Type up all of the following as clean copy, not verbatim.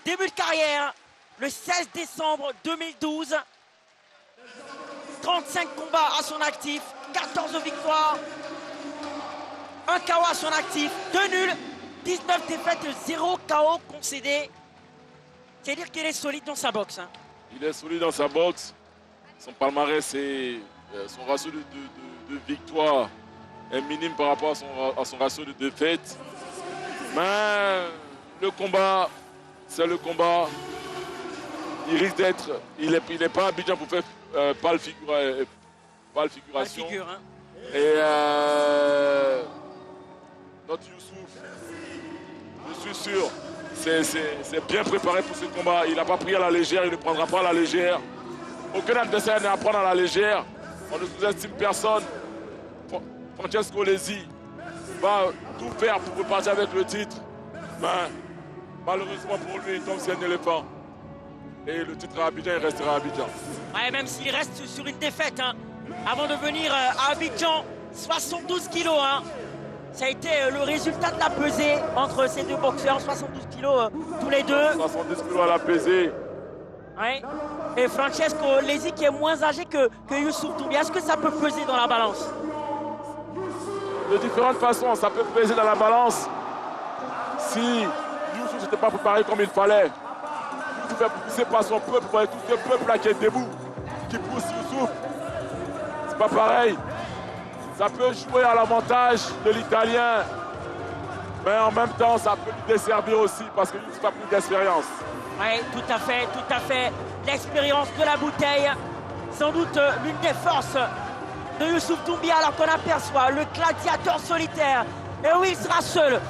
Début de carrière, le 16 décembre 2012. 35 combats à son actif, 14 victoires, 1 KO à son actif, 2 nuls, 19 défaites, 0 KO concédé. C'est-à-dire qu'il est solide dans sa boxe. Hein. Il est solide dans sa boxe. Son palmarès et son ratio de victoire est minime par rapport à son ratio de défaite. Mais le combat, c'est le combat. Il risque d'être. Il n'est pas Abidjan pour faire pas le figuration. Pas le figure, hein. Et notre Youssouf, je suis sûr, c'est bien préparé pour ce combat. Il n'a pas pris à la légère, il ne prendra pas à la légère. Aucun adversaire n'est à prendre à la légère. On ne sous-estime personne. Francesco Lesi va tout faire pour repartir avec le titre. Mais malheureusement pour lui, il tombe sur un éléphant. Et le titre à Abidjan, il restera à Abidjan. Ouais, même s'il reste sur une défaite, hein, avant de venir à Abidjan, 72 kilos. Hein. Ça a été le résultat de la pesée entre ces deux boxeurs, 72 kilos tous les deux. 70 kilos à la pesée. Ouais. Et Francesco Lesi qui est moins âgé que Youssouf Doumbia. Est-ce que ça peut peser dans la balance? De différentes façons, ça peut peser dans la balance. Si Youssouf n'était pas préparé comme il fallait, Youssouf fait pousser par son peuple, par tout ce peuple là qui est debout, qui pousse Youssouf. C'est pas pareil. Ça peut jouer à l'avantage de l'Italien, mais en même temps, ça peut lui desservir aussi parce que Youssouf a plus d'expérience. Oui, tout à fait, tout à fait. L'expérience de la bouteille, sans doute l'une des forces de Youssouf Doumbia, alors qu'on aperçoit le gladiateur solitaire. Et oui, il sera seul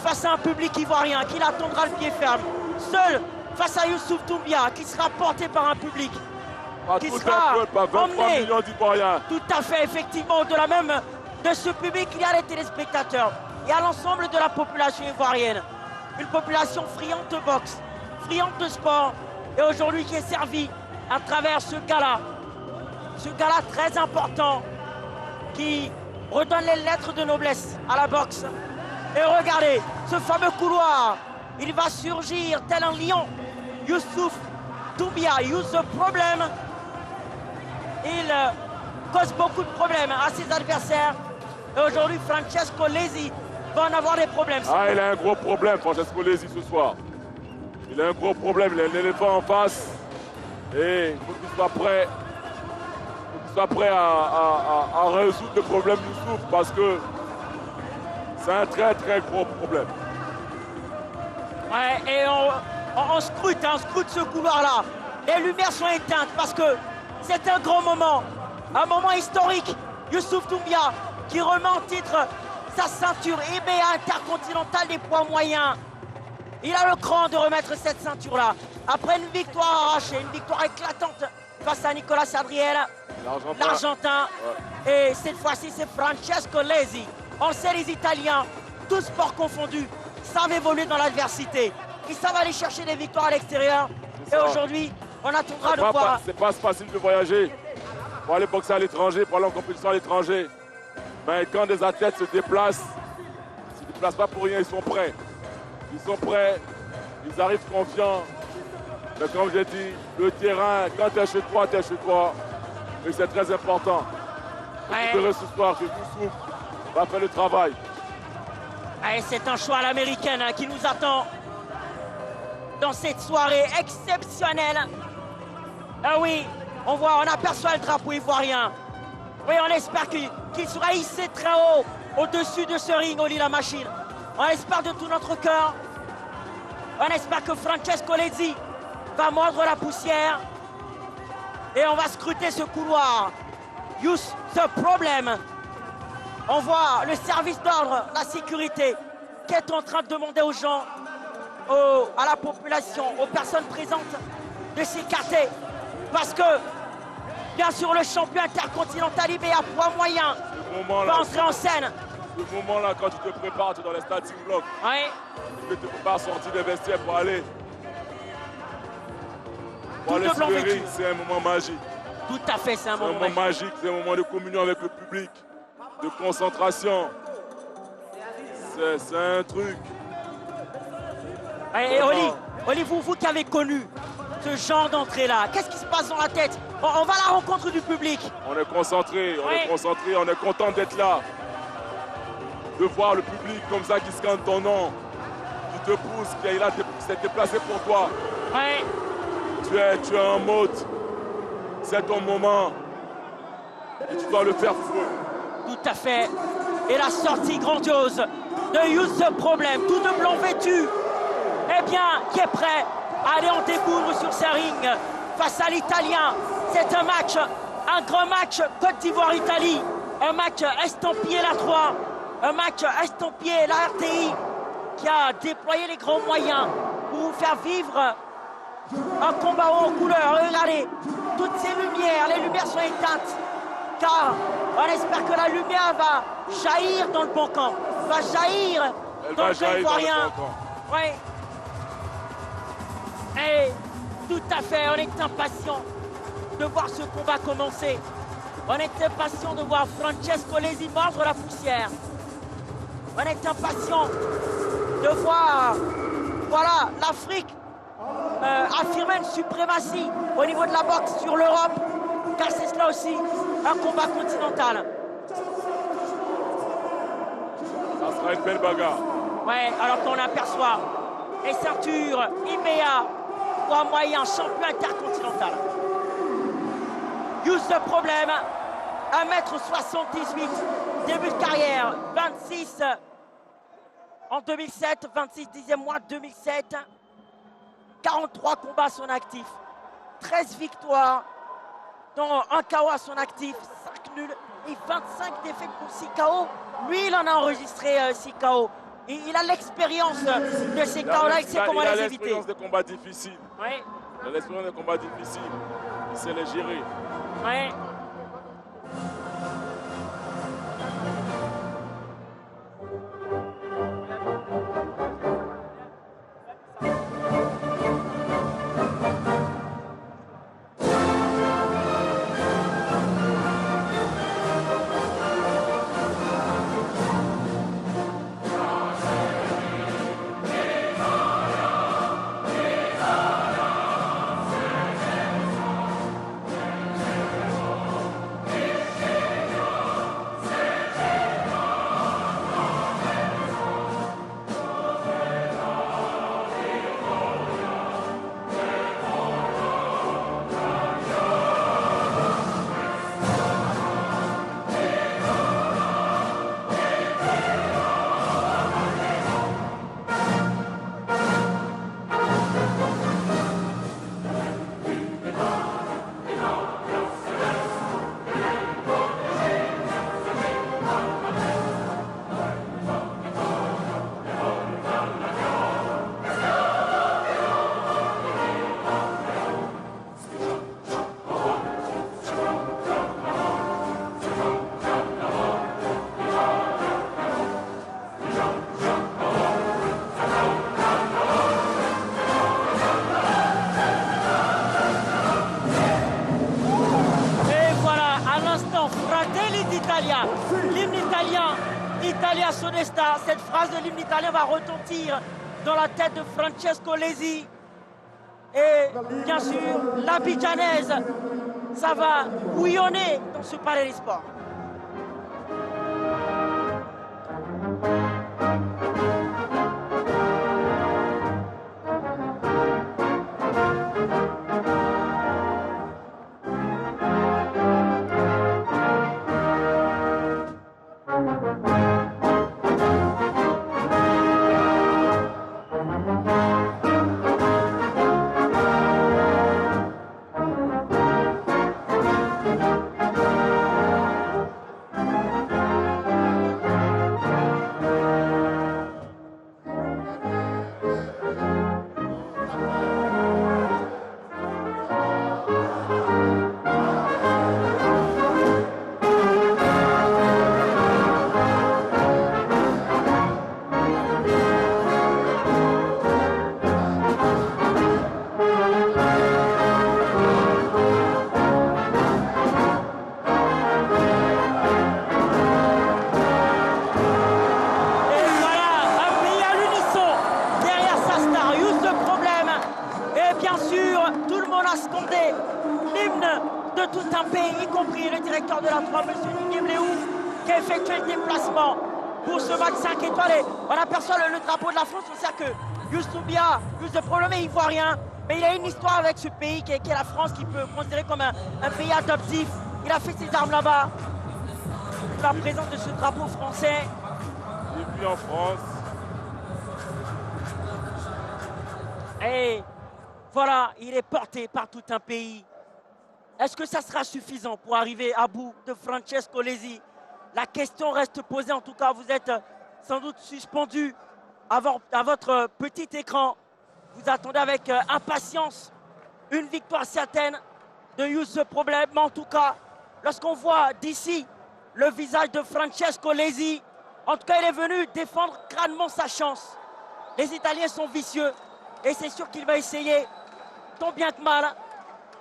face à un public ivoirien qui l'attendra le pied ferme. Seul face à Youssouf Doumbia, qui sera porté par un public qui sera emmené. Millions d'Ivoiriens. Tout à fait, effectivement, au-delà même de ce public, il y a les téléspectateurs et à l'ensemble de la population ivoirienne. Une population friande de boxe, friande de sport, et aujourd'hui qui est servie à travers ce gala très important qui redonne les lettres de noblesse à la boxe. Et regardez, ce fameux couloir, il va surgir tel un lion. Youssouf Doumbia use the problem. Il cause beaucoup de problèmes à ses adversaires. Et aujourd'hui, Francesco Lesi va en avoir des problèmes. Ah, il a un gros problème, Francesco Lesi, ce soir. Il a un gros problème, il a un éléphant en face. Et il faut qu'il soit prêt. À résoudre le problème du souffle parce que c'est un très très gros problème. Ouais, et on scrute ce couloir-là. Les lumières sont éteintes parce que c'est un grand moment, un moment historique. Youssouf Doumbia qui remet en titre sa ceinture EMEA intercontinentale des poids moyens. Il a le cran de remettre cette ceinture-là après une victoire arrachée, une victoire éclatante face à Nicolas Adriel, l'Argentin. Ouais. Et cette fois-ci, c'est Francesco Lesi. On le sait, les Italiens, tous sports confondus, savent évoluer dans l'adversité. Ils savent aller chercher des victoires à l'extérieur. Et aujourd'hui, on attendra de voir. C'est pas facile de voyager pour aller boxer à l'étranger, pour aller en compétition à l'étranger. Mais quand des athlètes se déplacent, ils ne se déplacent pas pour rien, ils sont prêts. Ils sont prêts, ils arrivent confiants. Mais comme j'ai dit, le terrain, quand tu es chez toi, tu es chez toi. Et c'est très important. Ouais. Vous verrez ce soir que Youssouf va faire le travail. Ouais, c'est un choix à l'américaine qui nous attend dans cette soirée exceptionnelle. Ah oui, on aperçoit le drapeau ivoirien. Oui, on espère qu'il sera hissé très haut au-dessus de ce ring, Oli la machine. On espère de tout notre cœur. On espère que Francesco Lesi va mordre la poussière. Et on va scruter ce couloir. Use the problem. On voit le service d'ordre, la sécurité, qui est en train de demander aux gens à la population, aux personnes présentes de s'écarter. Parce que, bien sûr, le champion intercontinental IBA poids moyen va entrer en scène. Ce moment-là, quand tu te prépares, tu es dans les starting blocks. Oui. Tu te prépares sortir des vestiaires pour aller. Tout de blanc vécu. C'est un moment magique. Tout à fait, c'est un moment magique. C'est un moment de communion avec le public, de concentration. C'est un truc. Et Oli, vous qui avez connu ce genre d'entrée-là, qu'est-ce qui se passe dans la tête? On va à la rencontre du public. On est concentré, on est content d'être là. De voir le public comme ça qui scanne ton nom, qui te pousse, qui est là, s'est déplacé pour toi. Ouais. Tu es en mode, c'est ton moment. Et tu dois le faire feu. Tout à fait. Et la sortie grandiose de Use the Problem, tout de blanc vêtu, eh bien, qui est prêt à aller en découdre sur ses rings face à l'Italien. C'est un match, un grand match Côte d'Ivoire-Italie, un match estampillé la 3, un match estampillé la RTI qui a déployé les grands moyens pour vous faire vivre un combat haut en couleur. Regardez, toutes ces lumières, les lumières sont éteintes, car on espère que la lumière va jaillir dans le bon camp, va jaillir dans le camp ivoirien. Oui. Et tout à fait, on est impatient de voir ce combat commencer. On est impatient de voir Francesco Lesi mordre la poussière. On est impatient de voir, voilà, l'Afrique affirmer une suprématie au niveau de la boxe sur l'Europe, car c'est cela aussi un combat continental. Ça sera une belle bagarre. Ouais, alors qu'on aperçoit les ceintures IBA, poids moyen, champion intercontinental. Use the Problem, 1m78, début de carrière, 26 en 2007, 26 10e mois 2007, 43 combats à son actif, 13 victoires, dont un KO à son actif, 5 nuls et 25 défaites pour 6 KO. Lui, il en a enregistré 6 KO. Il a l'expérience de ces KO-là, il sait comment les éviter. Il a l'expérience des combats difficiles. Oui. Il a l'expérience des combats difficiles. Il sait les gérer. Oui. L'hymne italien, Italia Sonesta, cette phrase de l'hymne italien va retentir dans la tête de Francesco Lesi. Et bien sûr, l'abidjanaise, ça va bouillonner dans ce palais des sports. tout un pays, y compris le directeur de la 3, M. Didier Bléou, qui a effectué le déplacement pour ce match 5 étoiles. Et on aperçoit le drapeau de la France. On sait que Youssoubia, Youssef Problème est ivoirien, mais il a une histoire avec ce pays qui est la France, qui peut considérer comme un pays adoptif. Il a fait ses armes là-bas. La présence de ce drapeau français. Et puis en France. Et voilà, il est porté par tout un pays. Est-ce que ça sera suffisant pour arriver à bout de Francesco Lesi? La question reste posée. En tout cas, vous êtes sans doute suspendu à votre petit écran. Vous attendez avec impatience une victoire certaine de Youssef Problème. Mais en tout cas, lorsqu'on voit d'ici le visage de Francesco Lesi, en tout cas, il est venu défendre crânement sa chance. Les Italiens sont vicieux et c'est sûr qu'il va essayer, tant bien que mal,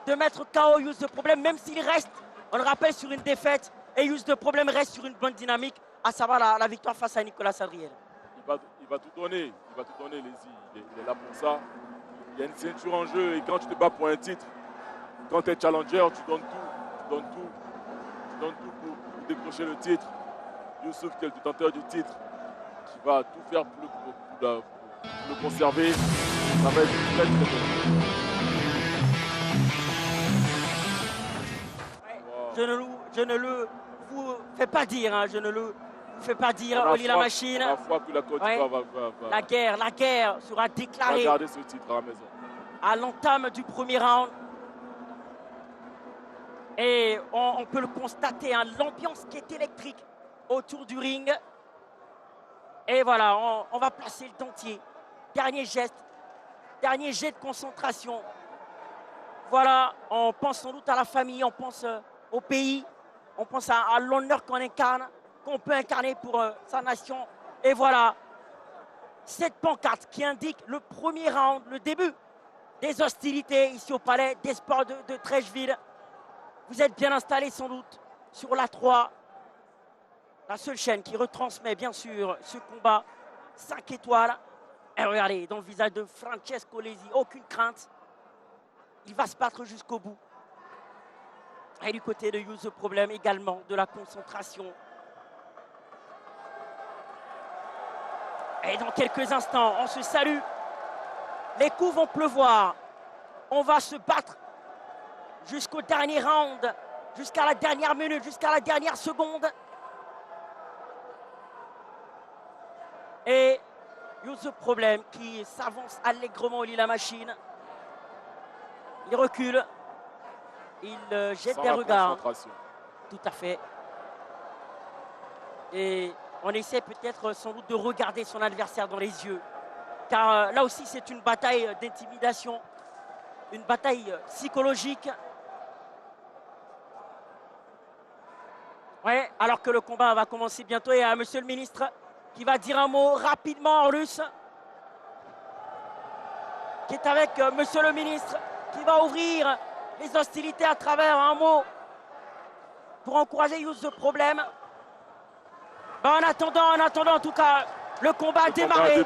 de mettre KO Youssef Problème, même s'il reste, on le rappelle, sur une défaite. Et Youssef Problème reste sur une bonne dynamique, à savoir la victoire face à Nicolas Adriel. Il va tout donner, Lesi. Il est là pour ça. Il y a une ceinture en jeu et quand tu te bats pour un titre, quand tu es challenger, tu donnes tout pour décrocher le titre. Youssef, qui est le détenteur du titre, qui va tout faire pour le conserver. Ça va être très très bon. Je ne le vous fais pas dire, hein, je ne le fais pas dire, Oli la machine. La fois que la Côte d'Ivoire va la guerre sera déclarée. Garder ce titre à la maison. À l'entame du premier round. Et on peut le constater, hein, l'ambiance qui est électrique autour du ring. Et voilà, on va placer le dentier. Dernier geste, dernier jet de concentration. Voilà, on pense sans doute à la famille, on pense au pays, on pense à l'honneur qu'on incarne, qu'on peut incarner pour sa nation. Et voilà, cette pancarte qui indique le premier round, le début des hostilités ici au Palais des Sports de Trècheville. Vous êtes bien installés sans doute sur la 3, la seule chaîne qui retransmet bien sûr ce combat 5 étoiles. Et regardez, dans le visage de Francesco Lesi, aucune crainte. Il va se battre jusqu'au bout. Et du côté de Youssef Problème également, de la concentration. Et dans quelques instants, on se salue. Les coups vont pleuvoir. On va se battre jusqu'au dernier round, jusqu'à la dernière minute, jusqu'à la dernière seconde. Et Youssef Problème qui s'avance allègrement, il lit la machine. Il recule. Il jette des regards. Tout à fait. Et on essaie peut-être sans doute de regarder son adversaire dans les yeux. Car là aussi, c'est une bataille d'intimidation. Une bataille psychologique. Ouais, alors que le combat va commencer bientôt. Et monsieur le ministre qui va dire un mot rapidement en russe. Qui est avec monsieur le ministre qui va ouvrir les hostilités à travers un mot pour encourager Youssef Problème. En attendant en tout cas, le combat a démarré.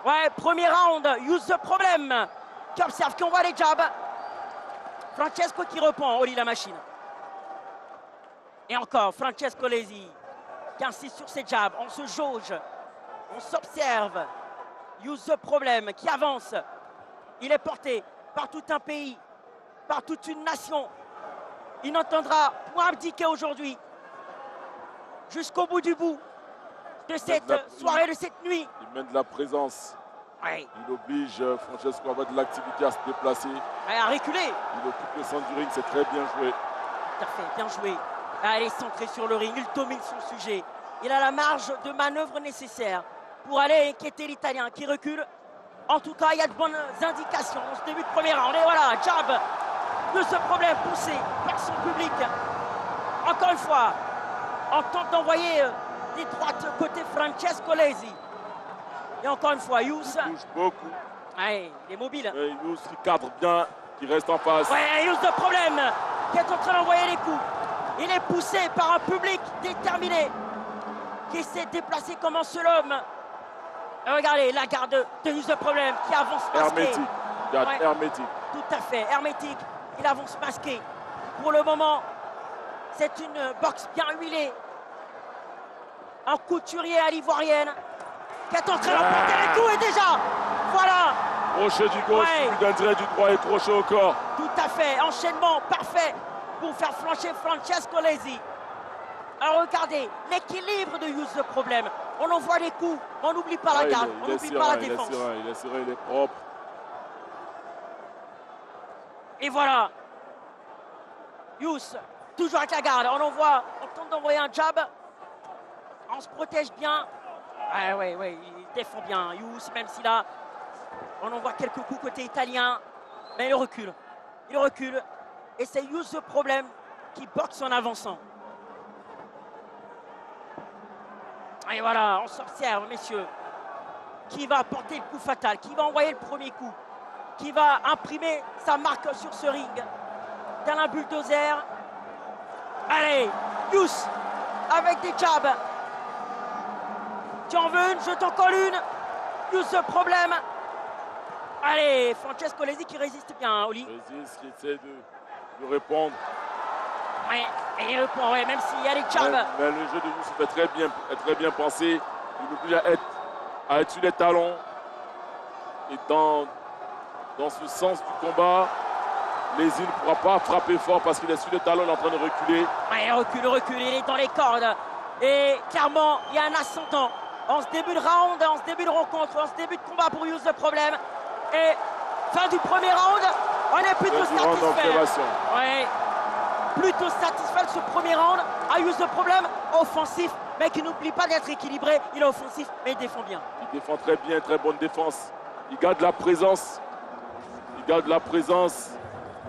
Ouais, premier round, Youssef Problème qui observe, qui envoie les jabs. Francesco qui reprend, Oli la machine. Et encore, Francesco Lesi qui insiste sur ses jabs. On se jauge, on s'observe. Youssef Problème qui avance. Il est porté par tout un pays, par toute une nation. Il n'entendra point abdiquer aujourd'hui. Jusqu'au bout du bout de cette soirée, de cette nuit. Il mène de la présence. Ouais. Il oblige Francesco à avoir de l'activité, à se déplacer. Ouais, à reculer. Il occupe le centre du ring, c'est très bien joué. Tout à fait, bien joué. Elle est centrée sur le ring, il domine son sujet. Il a la marge de manœuvre nécessaire pour aller inquiéter l'Italien qui recule. En tout cas, il y a de bonnes indications en ce début de premier round. Et voilà, jab de ce Problème poussé par son public. Encore une fois, on tente d'envoyer des droites côté Francesco Lesi. Et encore une fois, Youssef. Il bouge beaucoup. Ouais, il est mobile. Youssef qui cadre bien, qui reste en face. Ouais, Youssef Problème qui est en train d'envoyer les coups. Il est poussé par un public déterminé qui essaie de déplacer comme un seul homme. Et regardez la garde de Youssef Problème qui avance masqué. Hermétique. Ouais. Hermétique. Tout à fait, hermétique. Il avance masqué. Pour le moment, c'est une boxe bien huilée. Un couturier à l'ivoirienne qui est en train d'emporter les coups et déjà, voilà. Crochet du gauche, suivi d'un direct du droit et crochet au corps. Tout à fait, enchaînement parfait pour faire flancher Francesco Lesi. Alors regardez, l'équilibre de Youssef le problème. On envoie les coups, on n'oublie pas la garde, on n'oublie pas la défense. Il est serein, il est propre. Et voilà, Youssef, toujours avec la garde. On tente d'envoyer un jab. On se protège bien. Ouais, il défend bien. Youssef, même si là, on envoie quelques coups côté italien. Mais il recule. Il recule. Et c'est Youssef le problème qui boxe en avançant. Et voilà, on s'observe, messieurs. Qui va porter le coup fatal? Qui va envoyer le premier coup? Qui va imprimer sa marque sur ce ring? Tel un bulldozer. Allez, Youssef, avec des jabs. Tu en veux une? Je t'en colle une. Youssef, problème. Allez, Francesco Lesi qui résiste bien, Oli. Résiste, qui essaie de répondre. Ouais, et il répond, ouais, même s'il y a des jabs. Mais le jeu de Youssef est très bien pensé. Il oblige à être sur les talons. Et dans ce sens du combat, Lesi ne pourra pas frapper fort parce qu'il est sur les talons, il est en train de reculer. Ouais, il recule, il est dans les cordes. Et clairement, il y a un ascendant. En ce début de round, en ce début de rencontre, en ce début de combat pour Youssef le problème. Et fin du premier round, on est plutôt satisfait. Ouais, plutôt satisfait de ce premier round. À Youssef le problème, offensif, mais qui n'oublie pas d'être équilibré. Il est offensif, mais il défend bien. Il défend très bien, très bonne défense. Il garde la présence.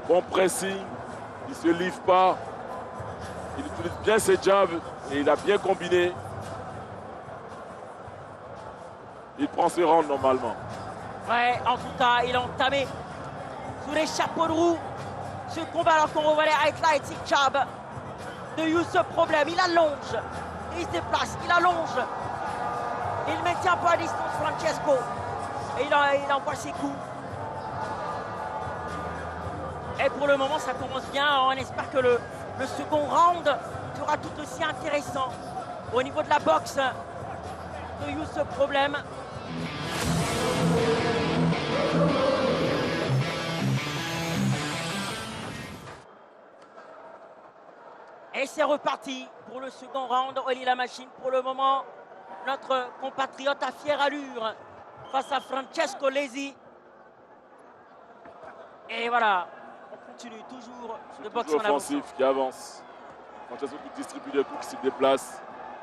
Bon pressing. Il ne se livre pas. Il utilise bien ses jabs et il a bien combiné. Il prend ses rounds normalement. Ouais, en tout cas, il a entamé sous les chapeaux de roue ce combat alors qu'on revoit les highlights et jab de Youssef problème. Il allonge, il se déplace, il allonge. Il maintient un peu à distance Francesco. Et il envoie ses coups. Et pour le moment, ça commence bien. On espère que le second round sera tout aussi intéressant au niveau de la boxe de Youssef problème. Et c'est reparti pour le second round. Oli la machine. Pour le moment, notre compatriote à fière allure face à Francesco Lesi. Et voilà, on continue toujours de boxer en offensif avançant. qui avance. Francesco qui distribue des coups, qui se déplace.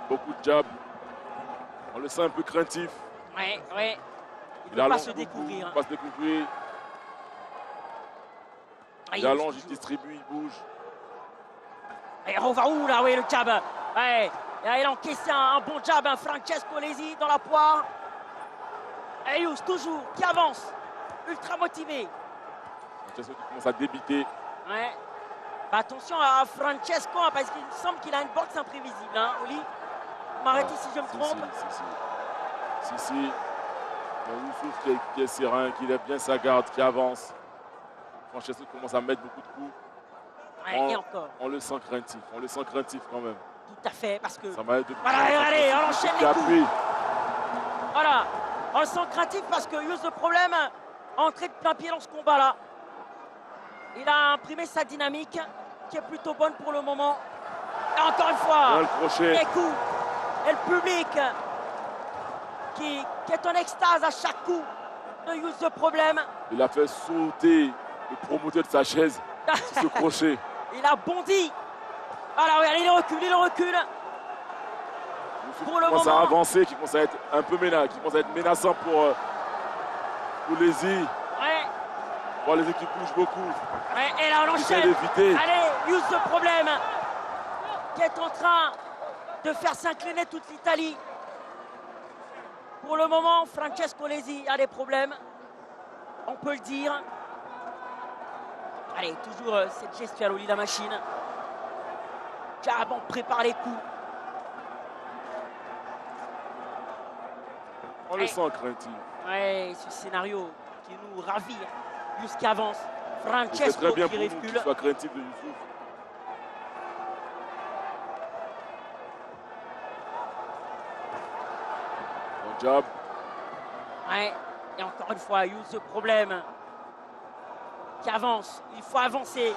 Beaucoup de jabs. On le sent un peu craintif. Ouais. Il ne veut pas se découvrir. Il ne veut pas se découvrir. Il allonge, il distribue, il bouge. Et on va où là? Oui, le jab. Ouais. Il a encaissé un bon jab, un Francesco Lesi dans la poire. Et Youssef toujours qui avance, ultra motivé. Francesco qui commence à débiter. Ouais. Bah, attention à Francesco parce qu'il me semble qu'il a une boxe imprévisible. Hein, Oli, m'arrêtez si je me trompe. Si. Youssef qui est serein, qui lève bien sa garde, qui avance. Francesco commence à mettre beaucoup de coups. Ouais, et encore. On le sent craintif quand même. Tout à fait, parce que... Ça m'arrête de... Allez, on enchaîne les coups. Voilà, on le sent craintif parce que Youssef le problème a entré de plein pied dans ce combat-là. Il a imprimé sa dynamique qui est plutôt bonne pour le moment. Et encore une fois, les coups. Et le public qui est en extase à chaque coup de Youssef le problème. Il a fait sauter le promoteur de sa chaise, ce crochet. Il a bondi. Alors regardez, il recule. Pour le moment, à avancer, qui commence à être un peu menaçant pour Lesi. Ouais. Bon, les équipes bougent beaucoup. Ouais, et là on enchaîne. Allez, Youssef le problème qui est en train de faire s'incliner toute l'Italie. Pour le moment, Francesco Lesi a des problèmes. On peut le dire. Allez, toujours cette gestuelle au lit de la machine. Jab, on prépare les coups. On le sent craintif. Ouais, ce scénario qui nous ravit jusqu'à avance. Francesco très bien qui pour recule. nous qu'il soit craintif de Youssouf. jab. Ouais. Et encore une fois, Youssef problème qui avance. Il faut avancer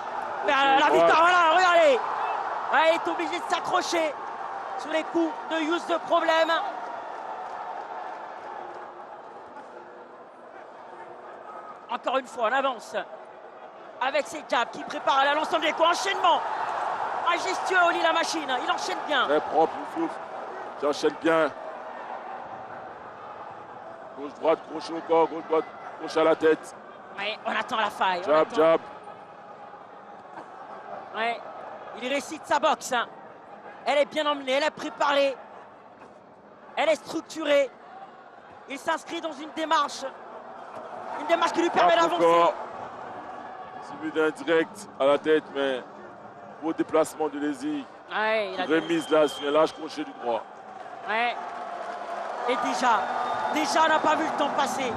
vers la victoire. Voilà, regardez. Ouais, il est obligé de s'accrocher sous les coups de Youssef problème. Encore une fois, on avance avec ses jabs qui préparent à l'ensemble des coups. Enchaînement majestueux, Oli la machine. Il enchaîne bien. Très propre, Youssouf. Tu enchaînes bien. Gauche-droite, crochet au corps, gauche-droite, crochet à la tête. Ouais, on attend la faille. Jab, jab. Ouais, il récite sa boxe. Elle est bien emmenée, elle est préparée. Elle est structurée. Il s'inscrit dans une démarche qui lui permet d'avancer. Suivi d'un direct à la tête, mais beau déplacement de Lézy. Ouais, remise là sur un large crochet du droit. Ouais. Et déjà on n'a pas vu le temps passer.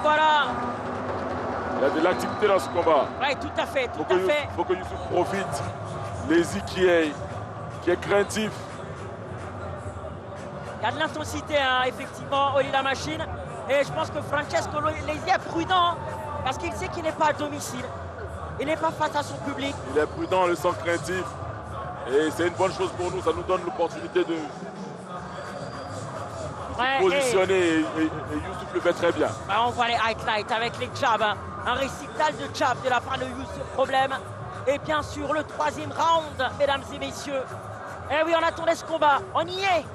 Voilà. Il y a de l'activité dans ce combat. Ouais, tout à fait, tout à fait. Il faut que Youssouf profite. Lézy qui est craintif. Il y a de l'intensité, hein, effectivement, Oli la machine. Et je pense que Francesco Lézy est prudent parce qu'il sait qu'il n'est pas à domicile. Il n'est pas face à son public. Il est prudent, le sent craintif. Et c'est une bonne chose pour nous. Ça nous donne l'opportunité de se positionner. Et Youssouf le fait très bien. On voit les highlights avec les jabs. Hein. Un récital de jabs de la part de Youssouf problème. Et bien sûr, le troisième round, mesdames et messieurs. Et oui, on attendait ce combat. On y est.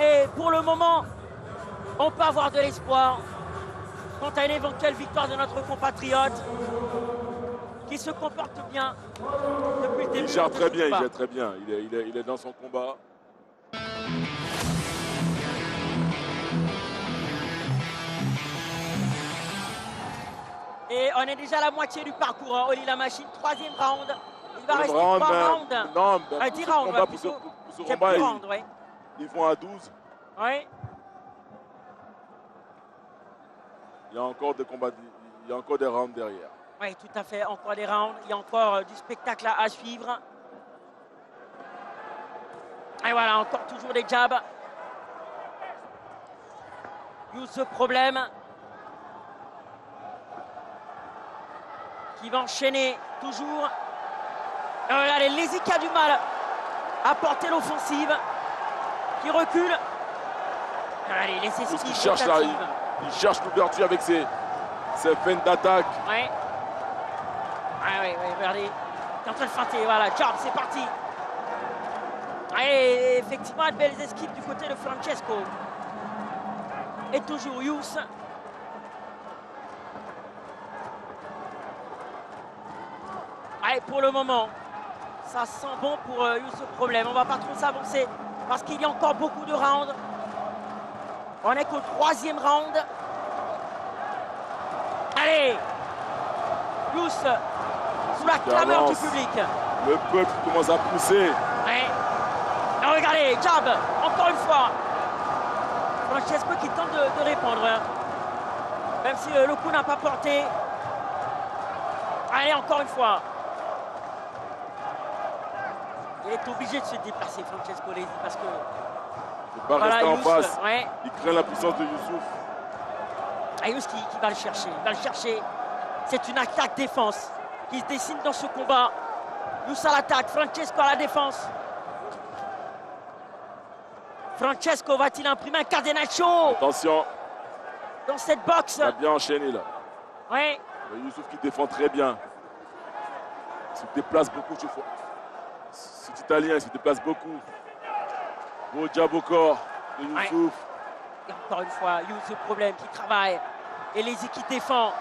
Et pour le moment, on peut avoir de l'espoir quant à une éventuelle victoire de notre compatriote qui se comporte bien depuis le début. Il gère très bien, il gère très bien. Il est dans son combat. Et on est déjà à la moitié du parcours. Hein. Oli la machine, troisième round. Il va rester 3 rounds. Non, 10 rounds. Pour ce combat, ils vont à 12. Oui. Il y a encore des combats, il y a encore des rounds derrière. Oui, tout à fait. Encore des rounds. Il y a encore du spectacle à suivre. Et voilà, encore toujours des jabs. Youssef problème. Qui va enchaîner toujours. Et regardez, Lézy qui a du mal à porter l'offensive. Qui recule. Allez, les esquives. Il cherche là, il cherche l'ouverture avec ses feintes d'attaque. Ouais. Ouais, regardez. Il est en train de feinter, voilà, jab, c'est parti. Allez, effectivement, de belles esquives du côté de Francesco. Et toujours Youss. Allez, pour le moment, ça sent bon pour Youssef problème. On ne va pas trop s'avancer parce qu'il y a encore beaucoup de rounds. On n'est qu'au troisième round. Allez, Youss sous la clameur du public. Le peuple commence à pousser. Ouais. Et regardez, jab, encore une fois. Francesco qui tente de répondre. Même si le coup n'a pas porté. Allez, encore une fois. Il est obligé de se déplacer, Francesco Lézy, parce que... Il ne peut pas rester en face. Ouais. Il craint la puissance de Youssouf. Youss qui va le chercher. Il va le chercher. C'est une attaque-défense qui se dessine dans ce combat. Youss à l'attaque, Francesco à la défense. Francesco va-t-il imprimer un catenaccio? Attention. Dans cette boxe. Il a bien enchaîné là. Oui. Youssouf qui défend très bien. Il se déplace beaucoup. Cet Italien il se déplace beaucoup. Beau jab au corps de Youssouf. Ouais. Et encore une fois, Youssef problème qui travaille. Et Lézy qui défend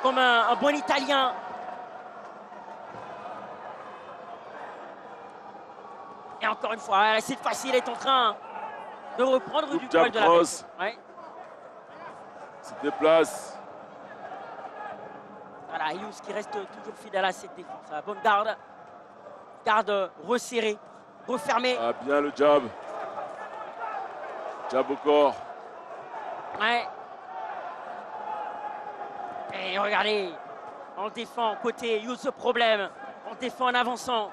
comme un bon Italien. Et encore une fois, cette fois-ci, il est en train de reprendre du poil de la bête. Ouais. Il se déplace. Voilà, Youss qui reste toujours fidèle à cette défense. À la bonne garde. Garde resserrée, refermée. Ah, bien le jab. Jab au corps. Ouais. Et regardez, on défend côté Youssef problème. On défend en avançant.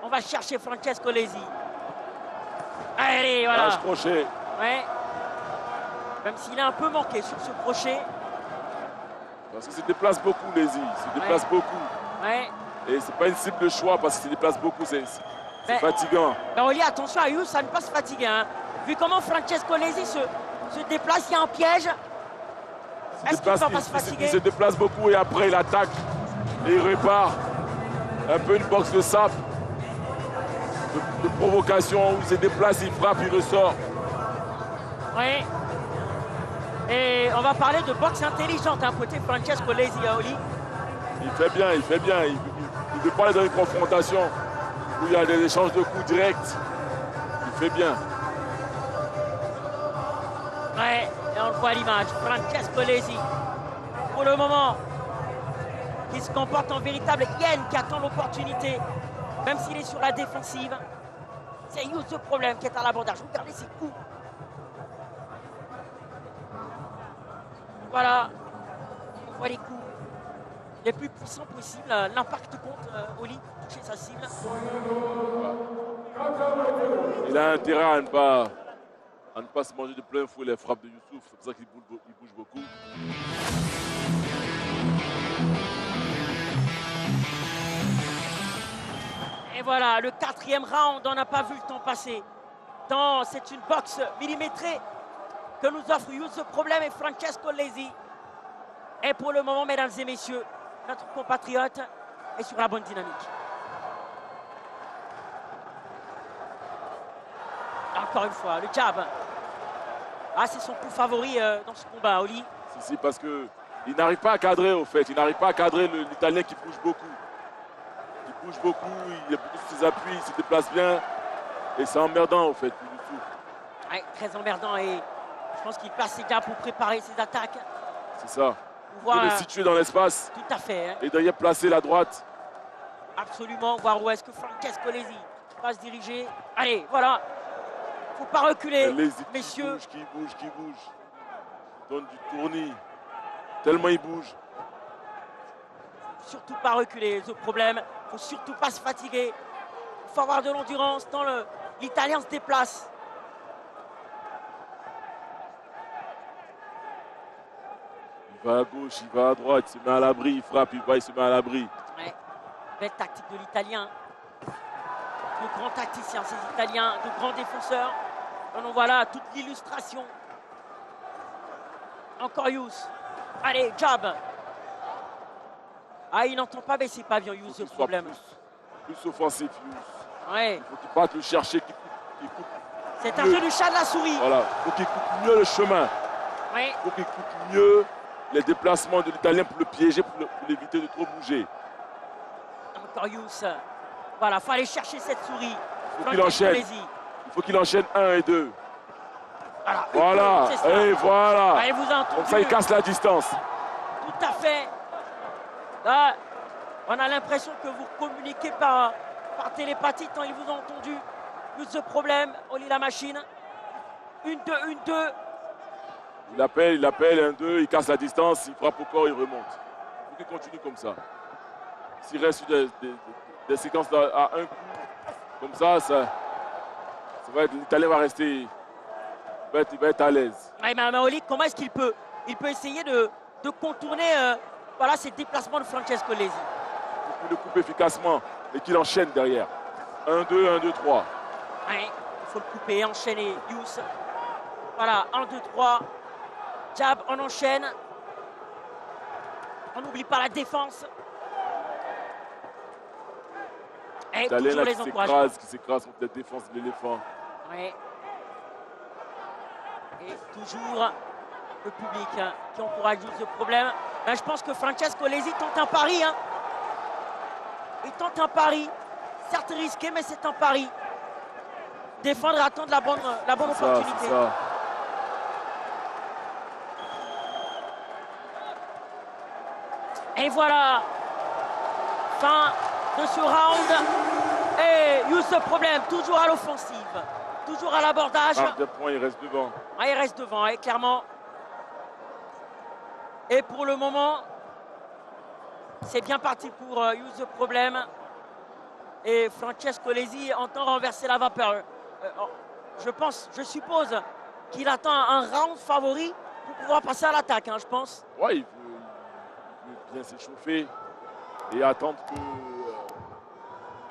On va chercher Francesco Lézy. Allez, voilà. Lâche crochet. Ouais. Même s'il est un peu manqué sur ce crochet. Parce qu'il se déplace beaucoup, Lazy. Il se déplace beaucoup. Ouais. Et c'est pas une cible de choix parce qu'il se déplace beaucoup. C'est fatigant. Ben Oli, attention à Yous, ça ne pas se fatiguer. Hein. Vu comment Francesco Lazy se déplace, il y a un piège. Est-ce qu'il ne va pas se fatiguer? Il se déplace beaucoup et après il attaque et il répare. Un peu une boxe de sape, de provocation où il se déplace, il frappe, il ressort. Oui. Et on va parler de boxe intelligente, hein, côté Francesco Lazy à Oli. Il fait bien, il fait bien. Il ne veut pas aller dans une confrontation où il y a des échanges de coups directs. Il fait bien. Ouais, et on le voit à l'image. Francesco Lazy, pour le moment, qui se comporte en véritable hyène, qui attend l'opportunité, même s'il est sur la défensive. C'est Yous ce problème qui est à l'abordage. Regardez ses coups. Voilà, on voit les coups les plus puissants possibles. L'impact compte, Oli, toucher sa cible. Il a intérêt à ne pas se manger de plein fouet les frappes de Youssouf. C'est pour ça qu'il bouge beaucoup. Et voilà, le 4e round, on n'a pas vu le temps passer. C'est une boxe millimétrée que nous offre Yous ce problème et Francesco Lazy. Et pour le moment, mesdames et messieurs, notre compatriote est sur la bonne dynamique. Encore une fois, le jab. Ah, c'est son coup favori dans ce combat, Oli. Si, parce qu'il n'arrive pas à cadrer, au fait. Il n'arrive pas à cadrer l'Italien qui bouge beaucoup. Il bouge beaucoup, il a beaucoup de ses appuis, il se déplace bien. Et c'est emmerdant, au fait, pour Youssouf. Ouais, très emmerdant. Et je pense qu'il place ses jabs pour préparer ses attaques. C'est ça. Voir, il est situé dans l'espace. Tout à fait. Hein. Et derrière, placer la droite. Absolument. Voir où est-ce que Francesco Lazy va se diriger. Allez, voilà. Faut pas reculer, messieurs. Qui bouge. Il donne du tournis. Tellement il bouge. Surtout pas reculer, ce problème. Faut surtout pas se fatiguer. Il faut avoir de l'endurance tant l'Italien se déplace. Il va à gauche, il va à droite, il se met à l'abri, il frappe, il se met à l'abri. Ouais. Belle tactique de l'Italien. De grands tacticiens, ces Italiens, de grands défenseurs. Donc voilà toute l'illustration. Encore Yous. Allez, jab. Ah, il n'entend pas baisser pavillon, Yous, ce problème. Plus offensif, Yous. Ouais. Il faut qu'il parte le chercher, qu'il coupe. C'est un jeu du chat de la souris. Voilà, il faut qu'il coupe mieux le chemin. Ouais. Il faut qu'il coupe mieux les déplacements de l'Italien pour le piéger, pour l'éviter de trop bouger. Encore Yous. Voilà, il faut aller chercher cette souris. Il faut qu'il enchaîne. Il faut qu'il enchaîne 1 et 2. Voilà. Et voilà. Allez, vous comme ça, il casse la distance. Tout à fait. Là, on a l'impression que vous communiquez par télépathie tant ils vous ont entendu. Plus ce problème, on lit la machine. 1-2, 1-2. Il appelle 1-2, il casse la distance, il frappe au corps, il remonte. Il faut qu'il continue comme ça. S'il reste des séquences à un coup, comme ça va être, l'Italien va rester, il va être à l'aise. Ouais, mais Oli, comment est-ce qu'il peut? Il peut essayer de contourner voilà, ces déplacements de Francesco Lazy. Il faut qu'il le coupe efficacement et qu'il enchaîne derrière. 1-2, 1-2, 3. Ouais, il faut le couper, enchaîner. Yous. Voilà, 1, 2, 3. Jab, on enchaîne. On n'oublie pas la défense. Et toujours les encouragements. Qui s'écrase contre la défense de l'éléphant. Ouais. Et toujours le public qui encourage ce problème. Ben, je pense que Francesco Lazy tente un pari. Hein. Il tente un pari. Certes risqué, mais c'est un pari. Défendre, attendre la bonne opportunité. Ça. Et voilà. Fin de ce round. Et Youssef Problème, toujours à l'offensive. Toujours à l'abordage. Des points, il reste devant. Ah, il reste devant, et clairement. Et pour le moment, c'est bien parti pour Youssef Problème. Et Francesco Lazy entend renverser la vapeur. Je suppose qu'il attend un round favori pour pouvoir passer à l'attaque, hein, je pense. Ouais, il veut bien s'échauffer et attendre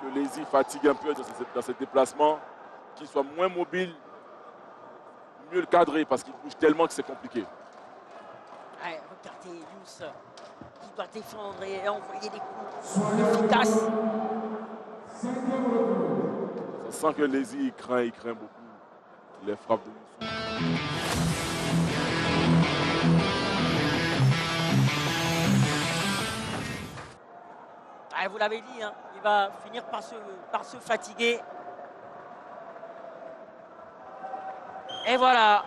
que Lazy fatigue un peu dans ses déplacements, qu'il soit moins mobile, mieux le cadrer parce qu'il bouge tellement que c'est compliqué. Ouais, regardez Yous qui doit défendre et envoyer des coups efficaces. Ça sent que Lazy il craint beaucoup les frappes de Youssou. Ah, vous l'avez dit, hein, il va finir par se fatiguer. Et voilà,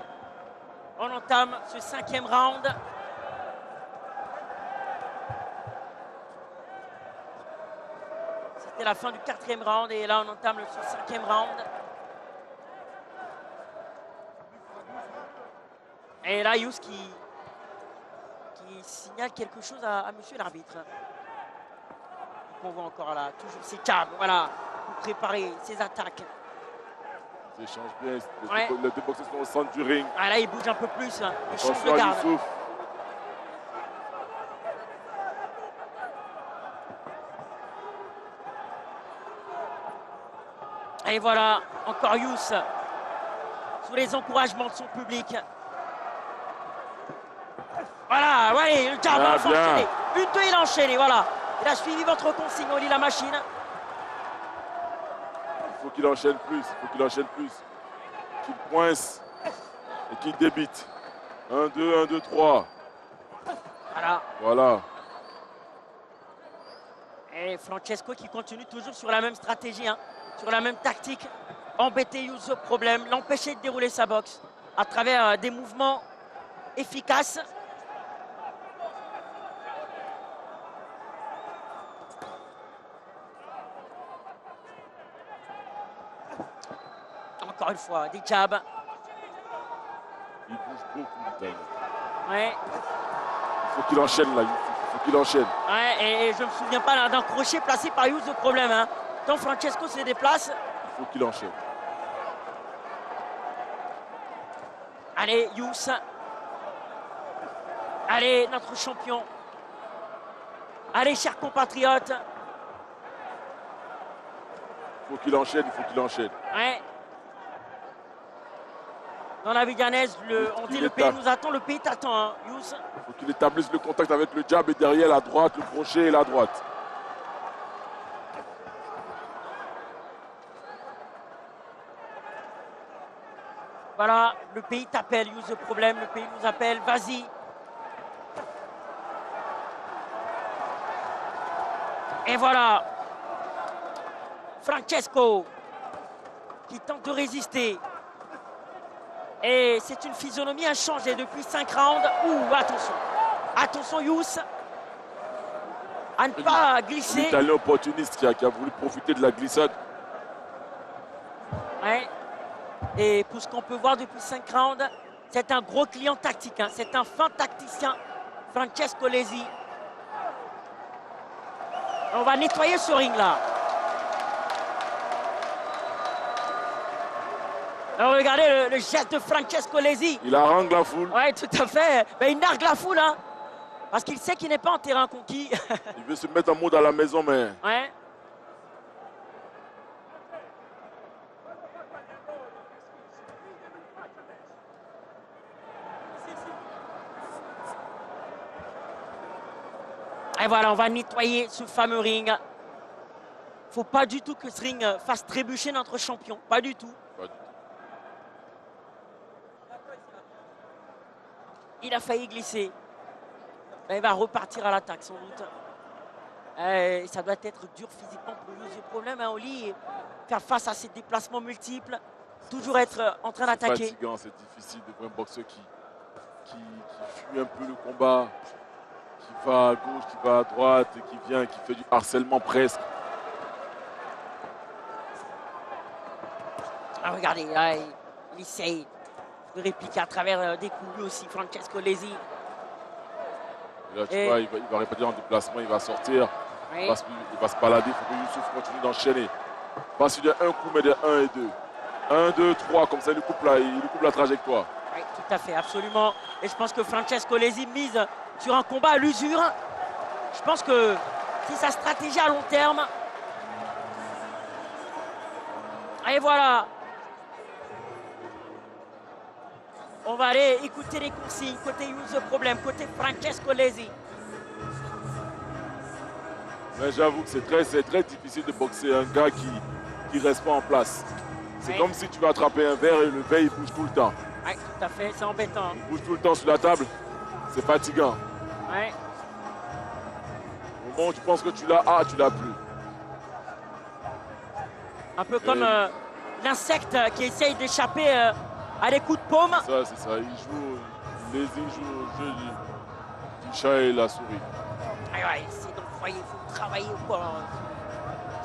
on entame ce 5e round. C'était la fin du 4e round et là on entame ce 5e round. Et là Yous qui signale quelque chose à monsieur l'arbitre. On voit encore là, toujours ses câbles, voilà, pour préparer ses attaques. Ils échangent bien, Ouais. les deux boxeurs sont au centre du ring. Ah, là il bouge un peu plus, hein. Il change Attention de à garde. Youssouf. Et voilà, encore Yous, sous les encouragements de son public. Voilà, ouais, le jab, Ah, il faut bien. enchaîner. Une, deux, il a enchaîné, voilà. Il a suivi votre consigne, Oli la machine. Il faut qu'il enchaîne plus, qu'il poince et qu'il débite. 1, 2, 1, 2, 3. Voilà. Voilà. Et Francesco qui continue toujours sur la même stratégie, hein, sur la même tactique. Embêter Yous au problème, l'empêcher de dérouler sa boxe à travers des mouvements efficaces. Encore une fois, des jabs. Il bouge beaucoup, l'Italien. Ouais, Il faut qu'il enchaîne là, Youssouf. Il faut qu'il enchaîne. ouais, et je ne me souviens pas là, d'un crochet placé par Yous au problème. Hein. Quand Francesco se déplace, Il faut qu'il enchaîne. allez Yous. Allez, notre champion. Allez, chers compatriotes. Il faut qu'il enchaîne, il faut qu'il enchaîne. Ouais. Dans la Vidanaise, on dit le pays nous attend, le pays t'attend, hein, Yous. Il faut qu'il établisse le contact avec le jab et derrière la droite, le crochet et la droite. Voilà, le pays t'appelle, Yous, le problème, le pays nous appelle, vas-y. Et voilà, Francesco qui tente de résister. Et c'est une physionomie inchangée depuis 5 rounds. Ouh, attention. Attention, Yous. À ne pas glisser. L'Italien opportuniste qui a voulu profiter de la glissade. Ouais. Et pour ce qu'on peut voir depuis 5 rounds, c'est un gros client tactique. Hein. C'est un fin tacticien, Francesco Lazy. On va nettoyer ce ring-là. Alors regardez le geste de Francesco Lazy. Il harangue la foule. Ouais, tout à fait. Mais il nargue la foule, hein. Parce qu'il sait qu'il n'est pas en terrain conquis. Il veut se mettre en mode à la maison, mais Ouais. Et voilà, on va nettoyer ce fameux ring. Faut pas du tout que ce ring fasse trébucher notre champion. Pas du tout. pas du tout. Il a failli glisser. Il va repartir à l'attaque sans doute. Et ça doit être dur physiquement pour lui. Le problème, hein, Oli, faire face à ses déplacements multiples, toujours être en train C'est d'attaquer. fatigant, c'est difficile de voir un boxeur qui fuit un peu le combat, qui va à gauche, qui va à droite, et qui vient, qui fait du harcèlement presque. Ah, regardez, là, il essaye de répliquer à travers des coups lui aussi, Francesco Lazy. Et là, tu vois, il va répéter en déplacement, il va sortir, Oui. il va se balader, il faut que Youssouf continue d'enchaîner. Pas sur des un coup, mais des 1 et 2. 1, 2, 3, comme ça, il lui coupe la trajectoire. Oui, tout à fait, absolument. Et je pense que Francesco Lesi mise sur un combat à l'usure. Je pense que c'est sa stratégie à long terme. Et voilà. On va aller écouter les consignes côté Use Problem, côté Francesco Lesi. Mais j'avoue que c'est très difficile de boxer un gars qui reste pas en place. C'est comme si tu vas attraper un verre et le verre il bouge tout le temps. Oui, tout à fait, c'est embêtant. Il bouge tout le temps sur la table, c'est fatigant. Oui. Au moment où tu penses que tu l'as, tu l'as plus. Un peu comme l'insecte qui essaye d'échapper à des coups de paume. C'est ça. Lesi joue au jeu du chat et la souris. Ouais, c'est donc, voyez, il faut travailler quoi,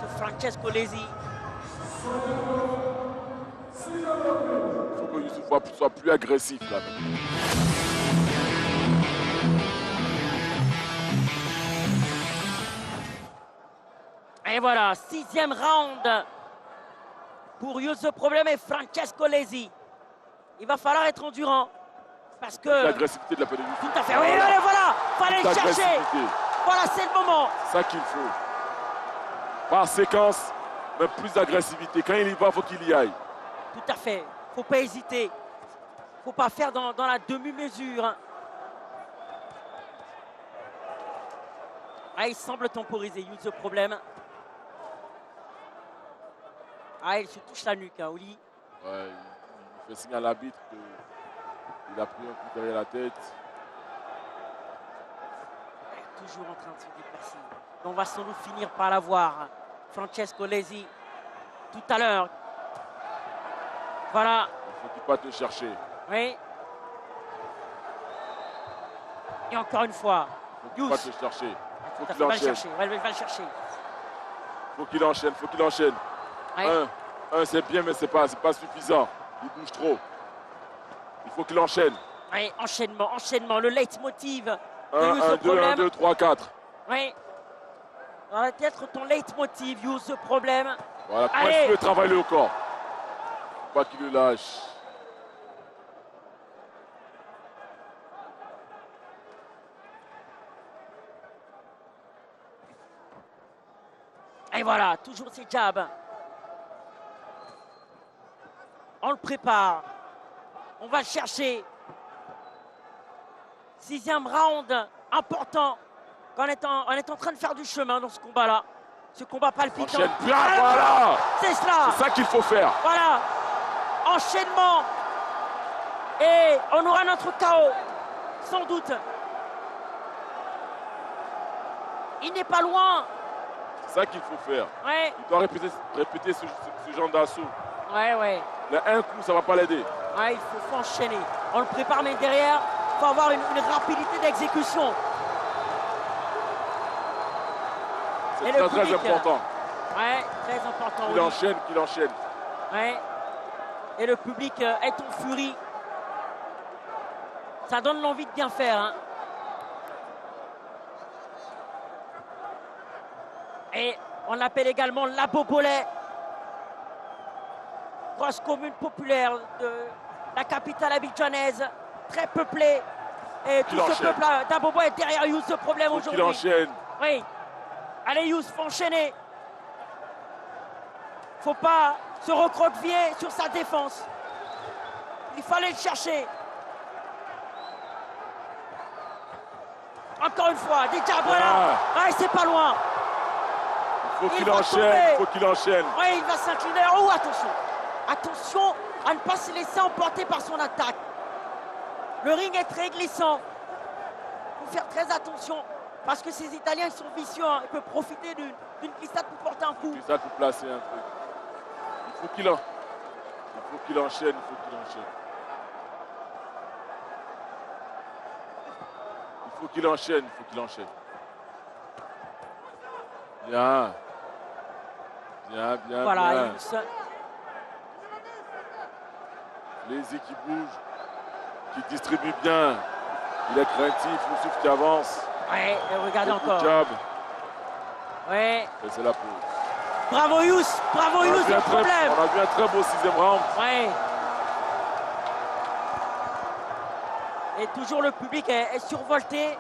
ce Francesco Lesi. Il faut que Youssouf soit plus agressif là. Et voilà, 6e round pour Use Problem et Francesco Lesi. Il va falloir être endurant parce que... L'agressivité de la pédophilie. Tout à fait, oui, allez, voilà, fallait le chercher. Voilà, c'est le moment. C'est ça qu'il faut. Par séquence, mais plus d'agressivité. Quand il y va, il faut qu'il y aille. Tout à fait, faut pas hésiter. Faut pas faire dans la demi-mesure. Ah, il semble temporiser, Use Problem. Ah, il se touche la nuque, hein, Oli. Ouais, il fait signe à l'arbitre qu'il a pris un coup derrière la tête. Toujours en train de se déplacer. On va sans doute finir par la voir. Francesco Lesi, tout à l'heure. Voilà. Il faut qu'il parte le chercher. Oui. Et encore une fois. Il faut qu'il parte le chercher. Il faut qu'il va le enchaîne. chercher. Il va le chercher. Il faut qu'il enchaîne. Oui. Un, c'est bien, mais c'est pas suffisant. Il bouge trop. Il faut qu'il enchaîne. Oui, enchaînement. Le leitmotiv. 1, 2, 3, 4. Oui. Ça va être ton leitmotiv, Use Problem. Voilà, comment il peut travailler le corps. Pas qu'il le lâche. Et voilà, toujours ses jabs. On le prépare. On va le chercher. 6e round important. On est en train de faire du chemin dans ce combat-là. Ce combat palpitant. Enchaîne bien, voilà. C'est cela. C'est ça qu'il faut faire. Voilà. Enchaînement. Et on aura notre KO. Sans doute. Il n'est pas loin. C'est ça qu'il faut faire. Ouais. Il doit répéter ce genre d'assaut. Ouais. Le un coup, ça ne va pas l'aider. Ouais, il faut enchaîner. On le prépare, mais derrière, il faut avoir une rapidité d'exécution. C'est très important. Ouais, très important. Qu'il enchaîne. Ouais. Et le public est en furie. Ça donne l'envie de bien faire. Hein. Et on l'appelle également la Bobolais. Grosse commune populaire de la capitale abidjanaise, très peuplée. Et tout ce peuple d'Abobo est derrière Youss ce problème aujourd'hui. Il enchaîne. Oui. Allez Youss, faut enchaîner. Faut pas se recroqueviller sur sa défense. Il fallait le chercher. Encore une fois, des jabs, voilà. Ah, c'est pas loin. Il faut qu'il enchaîne. Oui, il va s'incliner. Oh, attention. Attention à ne pas se laisser emporter par son attaque. Le ring est très glissant. Il faut faire très attention parce que ces Italiens ils sont vicieux. Hein. Ils peuvent profiter d'une glissade pour porter un coup. Une glissade pour placer un truc. Il faut qu'il enchaîne. Il faut qu'il enchaîne. Bien. Voilà, bien. Lesi qui bouge, qui distribue bien. Il est craintif, Youssouf qui avance. Ouais, et regardez encore. Jab. Ouais. Et c'est la pause. Bravo Youss, le problème. On a vu un très beau 6e round. Ouais. Et toujours le public est survolté.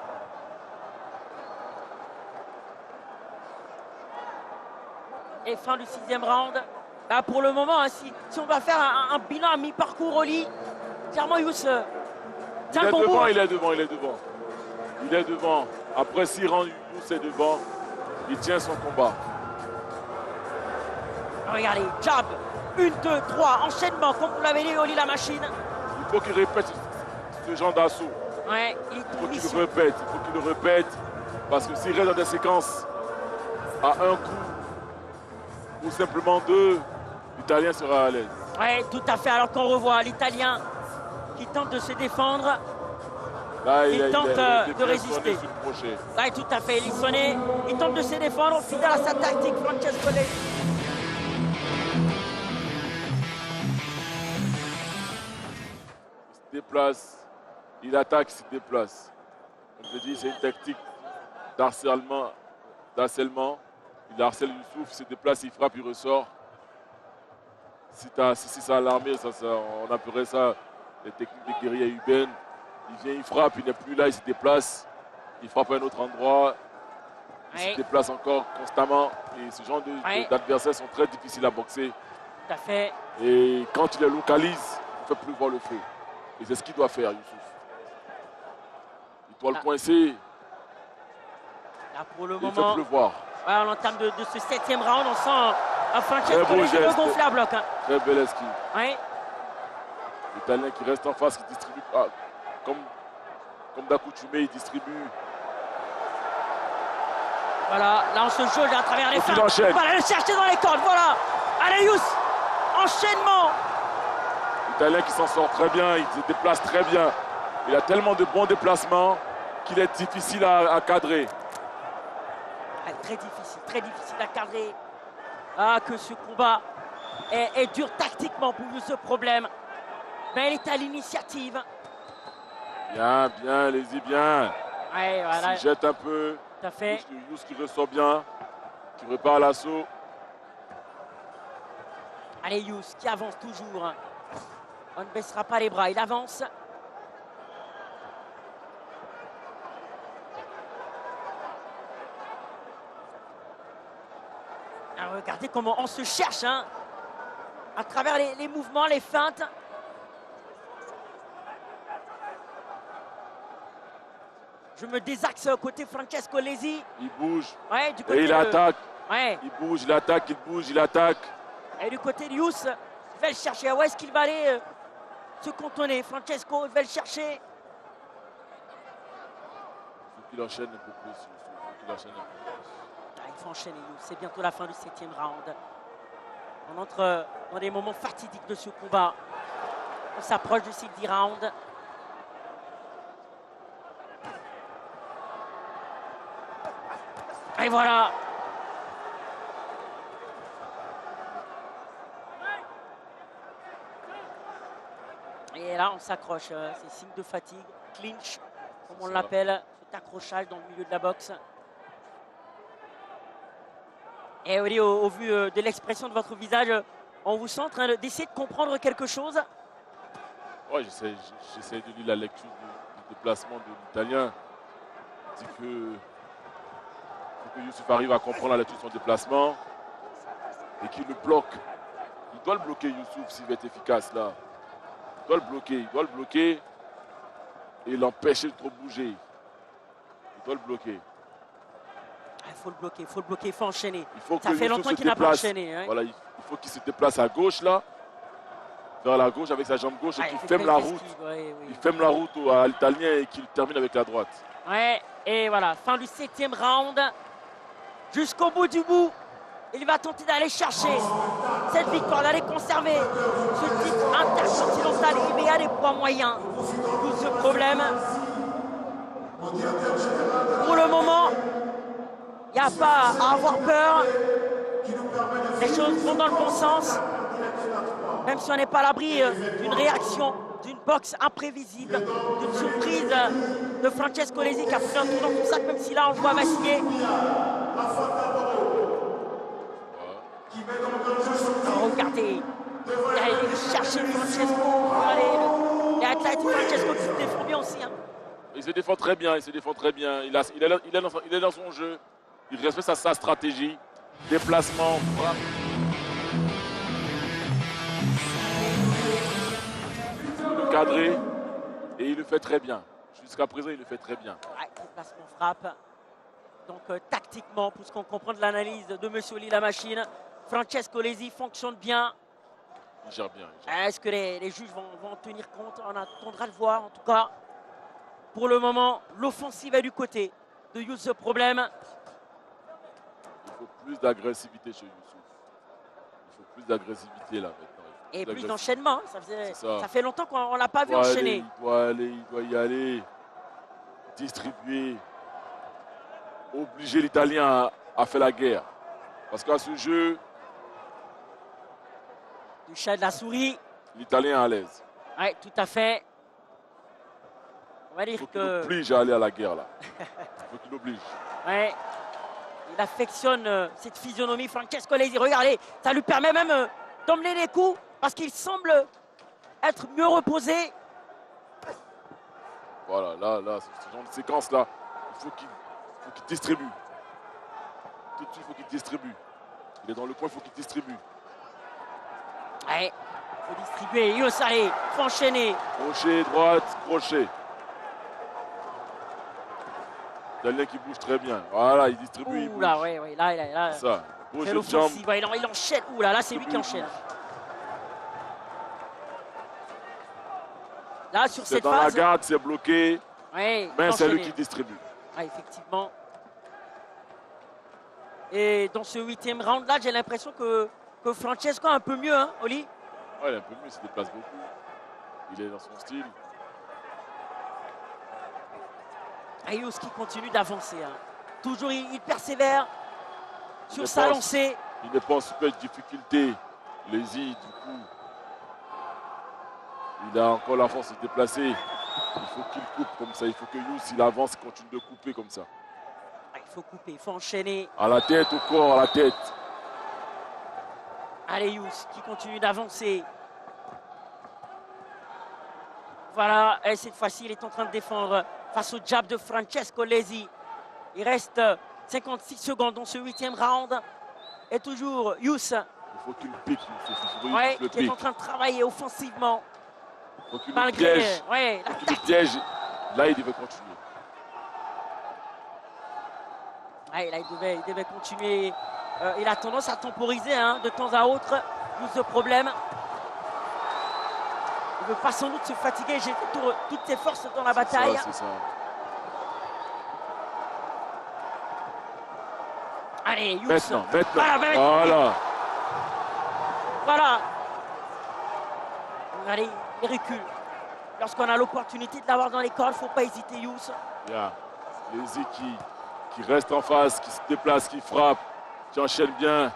Et fin du 6e round. Bah, pour le moment, hein, si on va faire un bilan à mi-parcours au lit, clairement Yous tient le bon bout. Il est devant. Il est devant. Après 6 rounds, Yous est devant. Il tient son combat. Regardez, jab, 1, 2, 3, enchaînement, comme vous l'avez dit, Oli la machine. Il faut qu'il répète ce genre d'assaut. Ouais, il faut qu'il le répète. Parce que s'il reste dans des séquences à un coup, ou simplement 2, l'Italien sera à l'aise. Oui, tout à fait. Alors qu'on revoit l'Italien qui tente de se défendre. Là, il tente de résister. Oui, tout à fait. Il tente de se défendre, fidèle à sa tactique, Francesco Lesi. Il se déplace, il attaque, il se déplace. Comme je dis, c'est une tactique d'harcèlement. Il harcèle Youssouf, il se déplace, il frappe, il ressort. Si ça a l'armée, on appellerait ça les techniques de guérilla urbaine. Il vient, il frappe, il n'est plus là, il se déplace. Il frappe à un autre endroit. Il se déplace encore constamment. Et ce genre d'adversaires sont très difficiles à boxer. Tout à fait. Et quand il les localise, il fait plus voir le feu. Et c'est ce qu'il doit faire, Youssouf. Il doit le coincer. Là, pour le moment, il fait plus voir. Ouais, on entame de ce 7e round, on sent un Francesco Lesi gonflé à bloc. Hein. Très bel esquive. Oui. L'Italien qui reste en face, qui distribue comme d'accoutumé, il distribue. Voilà, là on se jauge à travers les fins. On va aller le chercher dans les cordes, voilà. Allez Yous, enchaînement. L'Italien qui s'en sort très bien, il se déplace très bien. Il a tellement de bons déplacements qu'il est difficile à cadrer. Très difficile à cadrer. Ah, que ce combat est dur tactiquement pour Yous, ce problème. Mais il est à l'initiative. Bien, allez-y, bien. Ouais, voilà. Il jette un peu. Tout à fait. Yous qui ressort bien, qui repart l'assaut. Allez, Yous qui avance toujours. On ne baissera pas les bras, il avance. Alors, regardez comment on se cherche, hein, à travers les mouvements, les feintes. Je me désaxe côté Francesco Lesi. Il bouge. Ouais, du côté et il attaque. Ouais. Il bouge, il attaque, il bouge, il attaque. Et du côté de Yous, il va le chercher. Où est-ce qu'il va aller se contenir? Francesco, il va le chercher. Il faut qu'il enchaîne un peu plus. Il faut enchaîner, Yous. C'est bientôt la fin du 7e round. On entre dans des moments fatidiques de ce combat. On s'approche du 6e round. Et voilà. Et là, on s'accroche. C'est signe de fatigue. Clinch, comme on l'appelle. Cet accrochage dans le milieu de la boxe. Et oui, au vu de l'expression de votre visage, on vous sent en train d'essayer de comprendre quelque chose. Oui, j'essaie de lire la lecture du déplacement de l'Italien. Il dit que Youssouf arrive à comprendre la lecture de son déplacement et qu'il le bloque. Il doit le bloquer, Youssouf, s'il veut être efficace là. Il doit le bloquer et l'empêcher de trop bouger. Il doit le bloquer. Il faut le bloquer, il faut enchaîner. Ça fait longtemps qu'il n'a pas enchaîné. Hein. Voilà, il faut qu'il se déplace à gauche là, vers la gauche avec sa jambe gauche et qu'il ferme la route. Il ferme la route à l'Italien et qu'il termine avec la droite. Ouais, et voilà, fin du 7e round. Jusqu'au bout du bout, il va tenter d'aller chercher cette victoire, d'aller conserver ce titre intercontinental IBA des poids moyens. Tout ce problème. Pour le moment, il n'y a pas à avoir peur. Les choses vont dans le bon sens. Même si on n'est pas à l'abri d'une réaction, d'une boxe imprévisible, d'une surprise de Francesco Lesi qui a pris un tour dans son sac, même si là on le voit vaciller. Alors, regardez, il est allé chercher Francesco. Allez, Et Atleti Francesco qui se défend bien aussi. Hein. Il se défend très bien, il se défend très bien. Il est dans son jeu. Il respecte sa stratégie. Déplacement, frappe. Il le cadrer et il le fait très bien. Jusqu'à présent, il le fait très bien. Ouais, déplacement, frappe. Donc tactiquement, pour ce qu'on comprend de l'analyse de M. Oli la machine, Francesco Lesi fonctionne bien. Il gère bien. Est-ce que les juges vont en tenir compte? On attendra de voir. En tout cas, pour le moment, l'offensive est du côté de Youssouf Problème. Il faut plus d'agressivité chez Youssouf. Il faut plus d'agressivité là maintenant. Et plus d'enchaînement. Ça fait longtemps qu'on ne l'a pas vu il enchaîner. Il doit y aller. Distribuer. Obliger l'Italien à faire la guerre. Parce qu'à ce jeu, du chat de la souris. l'Italien est à l'aise. Oui, tout à fait. On va dire qu'il l'oblige à aller à la guerre là. Il faut qu'il l'oblige. Ouais. Il affectionne cette physionomie Francesco Lesi. Regardez, ça lui permet même d'emmener les coups parce qu'il semble être mieux reposé. Voilà, là, ce genre de séquence là, il faut qu'il distribue. Tout de suite, il faut qu'il distribue. Il est dans le coin, il faut qu'il distribue. Ouais, il faut distribuer. Yossari, il faut enchaîner. Crochet, droite, crochet. Italien qui bouge très bien. Voilà, il distribue. Il bouge. Là, ouais, là. Ça. Bouge de jambe. Ouais, il enchaîne. Ouh là, c'est lui qui enchaîne. Là, sur cette phase. C'est dans la garde, c'est bloqué. Ouais, mais c'est lui qui distribue. Ouais, effectivement. Et dans ce 8e round-là, j'ai l'impression que Francesco est un peu mieux, hein, Oli? Ouais, il est un peu mieux, il se déplace beaucoup. Il est dans son style. Ayous qui continue d'avancer. Hein. Toujours, il persévère sur sa lancée. Il n'est pas en super difficulté. Lesi, du coup, il a encore la force de se déplacer. Il faut qu'il coupe comme ça. Il faut que Yous, il avance, il continue de couper comme ça. Il faut couper, il faut enchaîner. À la tête, au corps, à la tête. Allez, Yous qui continue d'avancer. Voilà, et cette fois-ci, il est en train de défendre face au jab de Francesco Lesi. Il reste 56 secondes dans ce 8e round. Et toujours Yous. Il faut qu'il pique, qui est en train de travailler offensivement. Il faut qu'il le piège. Ouais, il faut qu'il le piège. Là, il devait continuer. Ouais, là, il devait continuer. Il a tendance à temporiser hein, de temps à autre. Yous de problème. Il ne veut pas sans doute se fatiguer. J'ai fait toutes ses forces dans la bataille. C'est ça. Allez, Yous. Maintenant. Voilà. Allez, il recule. Lorsqu'on a l'opportunité de l'avoir dans les cordes, il ne faut pas hésiter, Yous. Yeah. Lesi qui reste en face, qui se déplace, qui frappe, qui enchaîne bien.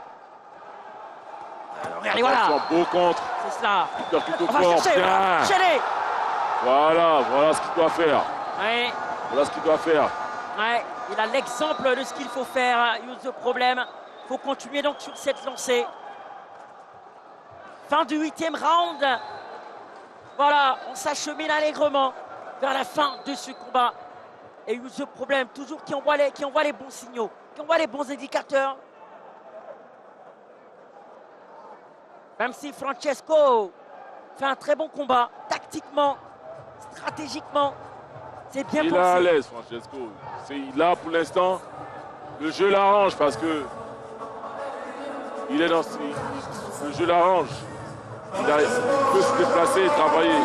Regardez, voilà. Beau contre. C'est cela. Il percute au corps. Bien. Voilà ce qu'il doit faire. Ouais. Voilà ce qu'il doit faire. Ouais. Il a l'exemple de ce qu'il faut faire. Yous de problème. Il faut continuer donc sur cette lancée. Fin du 8e round. Voilà, on s'achemine allègrement vers la fin de ce combat. Et Yous de problème, toujours qui envoie les bons signaux, qui envoie les bons indicateurs. Même si Francesco fait un très bon combat, tactiquement, stratégiquement, c'est bien pensé. Il est à l'aise, Francesco. Là, pour l'instant, le jeu l'arrange parce que le jeu l'arrange. Il peut se déplacer et travailler.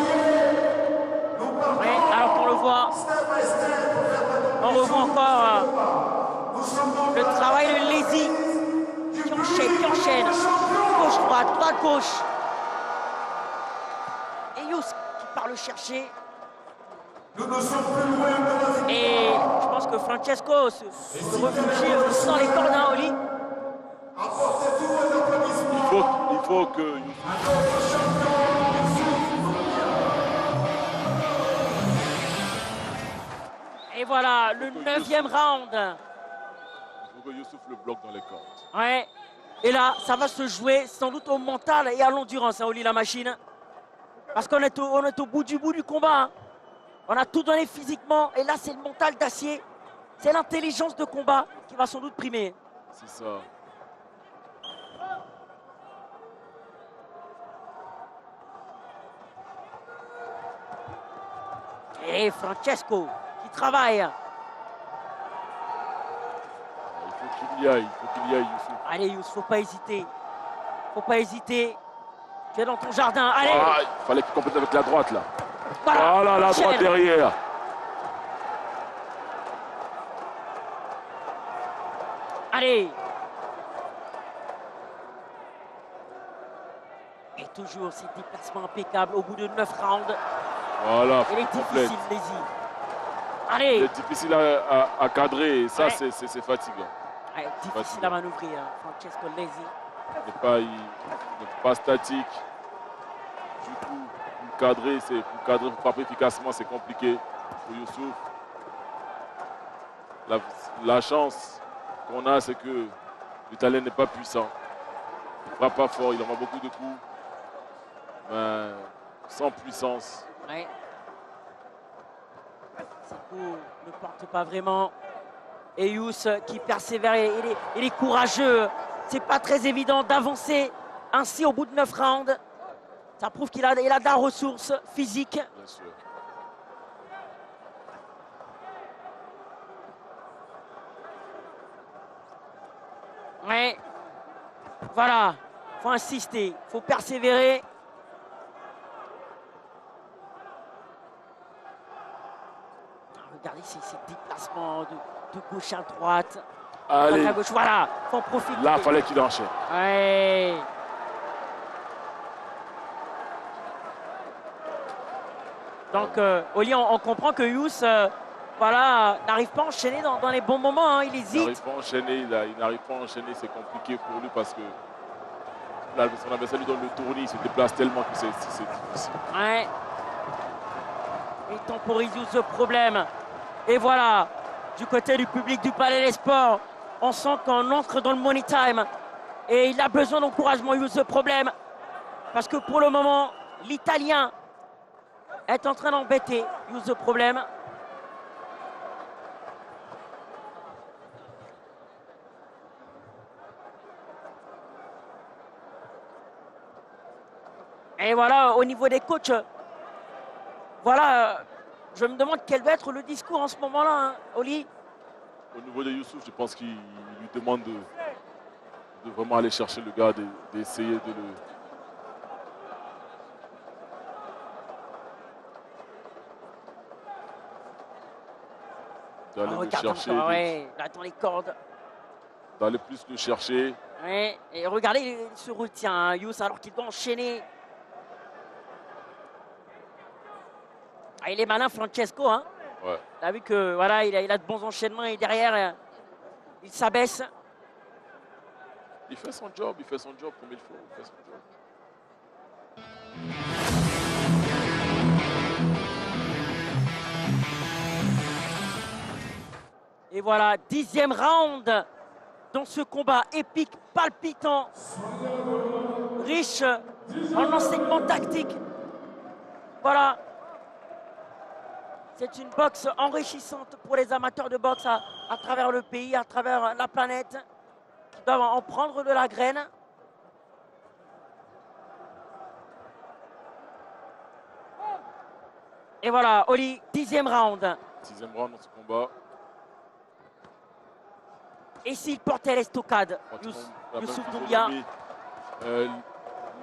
Oui, alors qu'on le voit, on revoit encore le travail de Lesi qui enchaîne, gauche-droite, droite-gauche. Et Yous qui part le chercher. Et je pense que Francesco se réfugie dans les cordes à Oli. Il faut que... Et voilà, le 9e round. Il faut que Youssouf le bloque dans les cordes. Ouais. Et là, ça va se jouer sans doute au mental et à l'endurance, hein, Oli la machine. Parce qu'on est, on est au bout du combat. Hein. On a tout donné physiquement. Et là, c'est le mental d'acier. C'est l'intelligence de combat qui va sans doute primer. C'est ça. Et Francesco qui travaille. Il faut qu'il y aille, Youssouf. Allez, Youssou, faut pas hésiter. Faut pas hésiter. Tu es dans ton jardin. Allez. Ah, il fallait qu'il complète avec la droite là. Voilà, la droite derrière. Allez. Et toujours ces déplacements impeccables au bout de 9 rounds. Voilà, Il est difficile, Lézy. Allez. Il est difficile à cadrer et ça, ouais. C'est fatigant. Ouais, difficile à manœuvrer, hein. Francesco Lézy. Il n'est pas statique. Du coup, pour cadrer, pour frapper efficacement, c'est compliqué pour Youssouf. La chance qu'on a, c'est que l'Italien n'est pas puissant. Il ne frappe pas fort, il envoie beaucoup de coups. Mais sans puissance. Ouais. Ses coups ne portent pas vraiment. Et Youss qui persévère, il est courageux. C'est pas très évident d'avancer ainsi au bout de 9 rounds. Ça prouve qu'il a de la ressource physique. Bien sûr. Ouais. Voilà. Faut insister. Faut persévérer. Regardez ces déplacements de gauche à droite. Allez. À gauche, voilà, faut en profiter. Là, il fallait qu'il enchaîne. Ouais. Donc, Oli, on comprend que Youss, voilà, n'arrive pas à enchaîner dans les bons moments. Hein, il hésite. Il n'arrive pas à enchaîner. Il n'arrive pas à enchaîner. C'est compliqué pour lui parce que son adversaire lui donne le tournis. Il se déplace tellement que c'est difficile. Ouais. Il temporise ce problème. Et voilà, du côté du public du Palais des Sports, on sent qu'on entre dans le money time. Et il a besoin d'encouragement, Youss, ce problème. Parce que pour le moment, l'Italien est en train d'embêter Youss, ce problème. Et voilà, au niveau des coachs, voilà, je me demande quel va être le discours en ce moment-là, hein, Oli. Au niveau de Youssouf, je pense qu'il lui demande de vraiment aller chercher le gars, d'essayer de le... D'aller le chercher. Ouais, là dans les cordes. D'aller plus le chercher. Ouais, et regardez, il se retient, hein, Youss, alors qu'il doit enchaîner. Ah, il est malin, Francesco. Hein. Ouais. On a vu que voilà, il a de bons enchaînements et derrière, il s'abaisse. Il fait son job comme il faut. Il fait son job. Et voilà, 10e round dans ce combat épique, palpitant, riche en enseignements tactiques. Voilà. C'est une boxe enrichissante pour les amateurs de boxe à travers le pays, à travers la planète, qui doivent en prendre de la graine. Et voilà, Oli, 10e round. 10e round dans ce combat. Et s'il portait l'estocade, Youssouf Doumbia.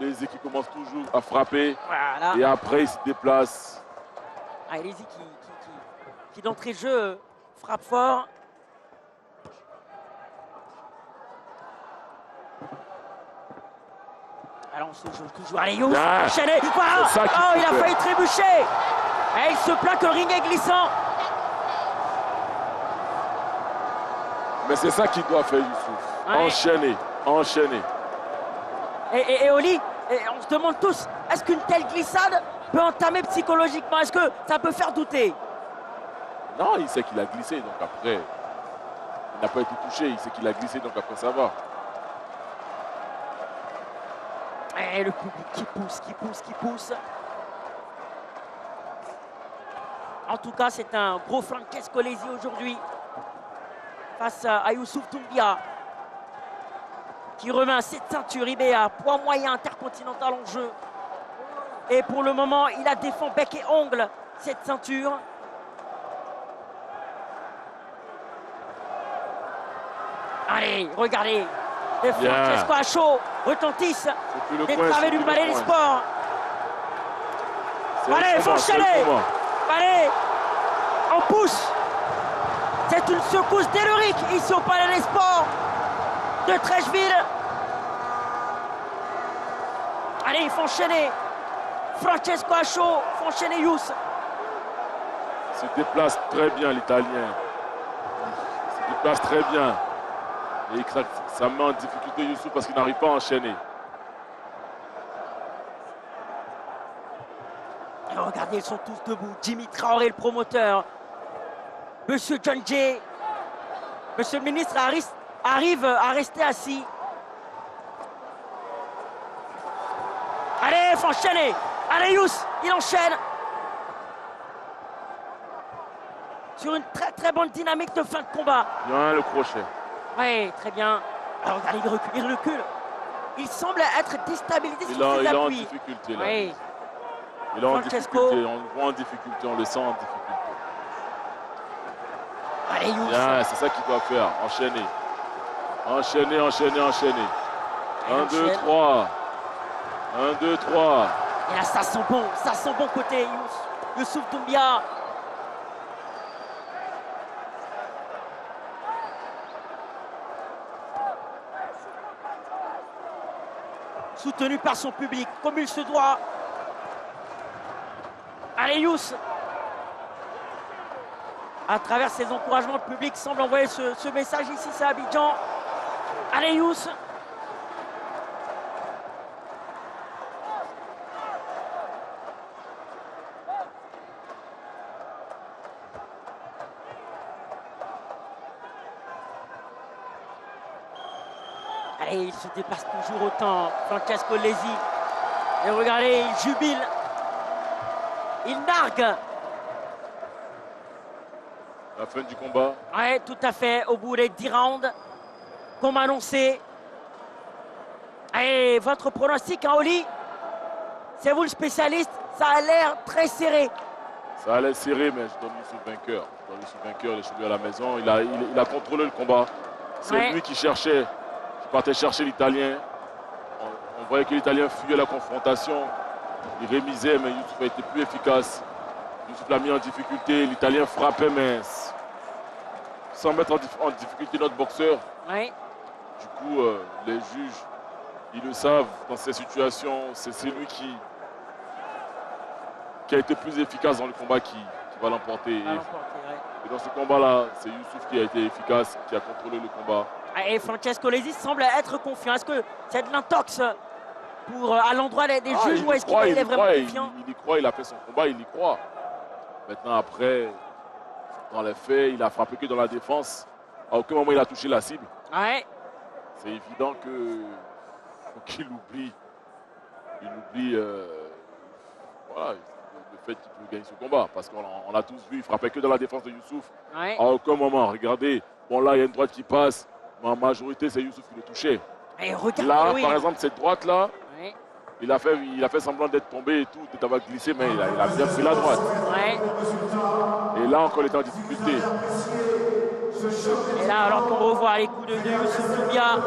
Les équipes commencent toujours à frapper. Voilà. Et après, ils se déplacent. Ah, Lézy qui d'entrée de jeu frappe fort. Alors on se joue toujours. Allez, Youss, enchaîné. Voilà. Oh, il a failli trébucher. Et il se plaint que le ring est glissant. Mais c'est ça qu'il doit faire, Youssouf. Ouais. Enchaîner. Et Oli, on se demande tous, est-ce qu'une telle glissade peut entamer psychologiquement? Est-ce que ça peut faire douter? Non, il sait qu'il a glissé, donc après, il n'a pas été touché, il sait qu'il a glissé, donc après ça va. Et le public qui pousse. En tout cas, c'est un gros Francesco Lesi aujourd'hui face à Youssouf Doumbia qui remet cette ceinture IBA, poids moyen intercontinental en jeu. Et pour le moment, il a défend bec et ongle cette ceinture. Allez, regardez. Et Francesco à chaud retentissent des travées du Palais des Sports. Allez, il faut enchaîner. Allez, on pousse. C'est une secousse tellurique ici au Palais des Sports de Trècheville. Allez, il faut enchaîner. Francesco à chaud, il faut enchaîner Youss. Il se déplace très bien, l'Italien. Il se déplace très bien. Et ça met en difficulté Youssouf parce qu'il n'arrive pas à enchaîner. Et regardez, ils sont tous debout. Jimmy Traoré, le promoteur. Monsieur John Jay. Monsieur le ministre arrive à rester assis. Allez, il faut enchaîner. Allez, Youss, il enchaîne. Sur une très très bonne dynamique de fin de combat. Bien le crochet. Oui, très bien. Alors regardez, il recule. Il semble être déstabilisé sur ses appuis. Il est en difficulté là. Oui. Il est en difficulté, on le voit en difficulté, on le sent en difficulté. Allez, Youss. C'est ça qu'il doit faire, enchaîner. Enchaîner, enchaîner, enchaîner. 1, 2, 3. 1, 2, 3. Et là, ça sent bon côté Youssouf Doumbia. Soutenu par son public, comme il se doit. Allez, Youss. À travers ses encouragements, le public semble envoyer ce message ici, c'est Abidjan. Allez, Youss. Allez, il se dépasse toujours autant, Francesco Lesi. Et regardez, il jubile. Il nargue. La fin du combat. Oui, tout à fait, au bout des 10 rounds, comme annoncé. Et votre pronostic, hein, Oli? C'est vous le spécialiste, ça a l'air très serré. Ça a l'air serré, mais je donne Youssouf vainqueur. Je donne Youssouf vainqueur, il est chez lui à la maison. Il a contrôlé le combat. C'est lui qui cherchait, qui partait chercher l'Italien. On voyait que l'Italien fuyait la confrontation. Il rémisait, mais Youssouf a été plus efficace. Youssouf l'a mis en difficulté. L'Italien frappait, mais sans mettre en difficulté notre boxeur. Oui. Du coup, les juges, ils le savent, dans ces situations, c'est lui qui a été plus efficace dans le combat qui va l'emporter. Et dans ce combat-là, c'est Youssouf qui a été efficace, qui a contrôlé le combat. Et Francesco Lesi semble être confiant. Est-ce que c'est de l'intox à l'endroit des juges ou est-ce qu'il est vraiment confiant? Il y croit, il a fait son combat, il y croit. Maintenant, après, dans les faits, il a frappé que dans la défense. À aucun moment, il a touché la cible. Ouais. C'est évident qu'il oublie. Il oublie voilà, le fait qu'il peut gagner ce combat. Parce qu'on l'a tous vu, il frappait que dans la défense de Youssouf. Ouais. À aucun moment, regardez. Bon, là, il y a une droite qui passe. Mais en majorité, c'est Youssouf qui le touchait. Et regarde, là, par exemple, cette droite-là, ouais. il a fait semblant d'être tombé et tout, d'avoir glissé, mais il a bien pris la droite. Ouais. Et là, encore, il était en difficulté. Et là, alors qu'on revoit les coups de Youssouf Doumbia,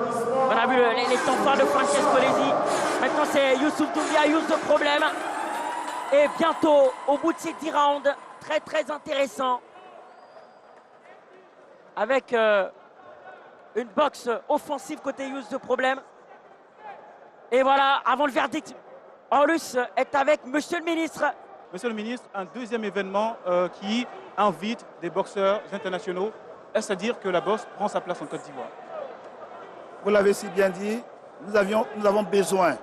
on a vu les temps forts de Francesco Lesi. Maintenant, c'est Youssouf Doumbia, Youss de problème. Et bientôt, au bout de ces 10 rounds, très très intéressant. Avec une boxe offensive côté Youss de problème. Et voilà, avant le verdict, Orlus est avec Monsieur le Ministre. Monsieur le Ministre, un deuxième événement qui invite des boxeurs internationaux. Est-ce à dire que la boxe prend sa place en Côte d'Ivoire? Vous l'avez si bien dit, nous avons besoin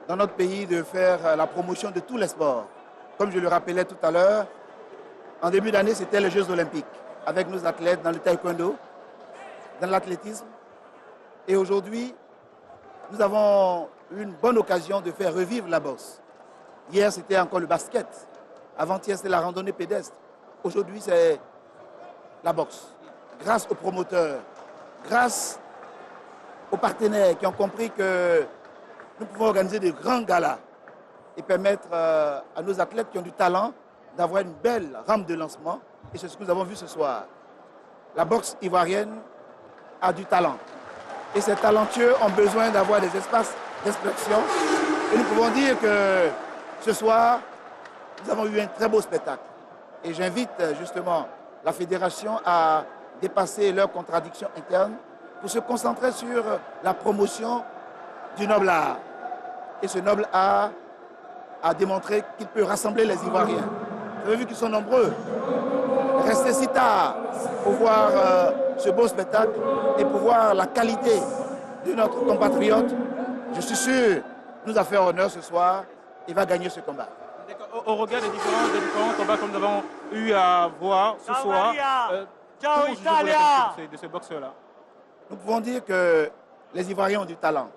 dans notre pays de faire la promotion de tous les sports. Comme je le rappelais tout à l'heure, en début d'année, c'était les Jeux Olympiques avec nos athlètes dans le taekwondo, dans l'athlétisme. Et aujourd'hui, nous avons une bonne occasion de faire revivre la boxe. Hier, c'était encore le basket. Avant-hier, c'était la randonnée pédestre. aujourd'hui, c'est la boxe. Grâce aux promoteurs, grâce aux partenaires qui ont compris que nous pouvons organiser de grands galas et permettre à nos athlètes qui ont du talent d'avoir une belle rampe de lancement. Et c'est ce que nous avons vu ce soir. La boxe ivoirienne a du talent. Et ces talentueux ont besoin d'avoir des espaces d'expression. Et nous pouvons dire que ce soir, nous avons eu un très beau spectacle. Et j'invite justement la fédération à dépasser leurs contradictions internes pour se concentrer sur la promotion du noble art. Et ce noble art a démontré qu'il peut rassembler les Ivoiriens. Vous avez vu qu'ils sont nombreux. Rester si tard pour voir ce beau spectacle et pour voir la qualité de notre compatriote, je suis sûr, nous a fait honneur ce soir et va gagner ce combat. Au regard des différents combats que nous avons eu à voir ce soir, Ciao Italia! de ces boxeurs-là. Nous pouvons dire que les Ivoiriens ont du talent.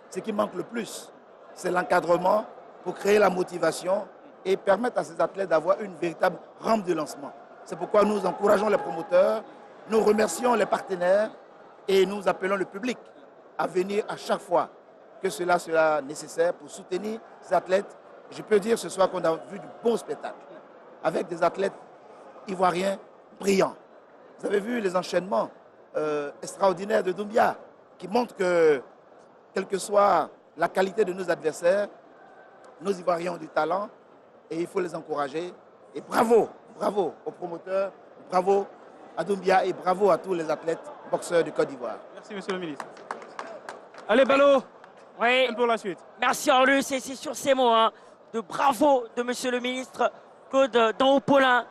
Ce qui manque le plus, c'est l'encadrement pour créer la motivation et permettre à ces athlètes d'avoir une véritable rampe de lancement. C'est pourquoi nous encourageons les promoteurs, nous remercions les partenaires et nous appelons le public à venir à chaque fois que cela sera nécessaire pour soutenir ces athlètes. Je peux dire ce soir qu'on a vu du bon spectacle avec des athlètes ivoiriens brillants. Vous avez vu les enchaînements extraordinaires de Doumbia qui montrent que, quelle que soit la qualité de nos adversaires, nos Ivoiriens ont du talent et il faut les encourager. Et bravo, bravo aux promoteurs, bravo à Doumbia et bravo à tous les athlètes boxeurs du Côte d'Ivoire. Merci, monsieur le ministre. Allez, Ballot, Oui, pour la suite. merci Orlus, et c'est sur ces mots de bravo de monsieur le ministre Claude Danhaut-Paulin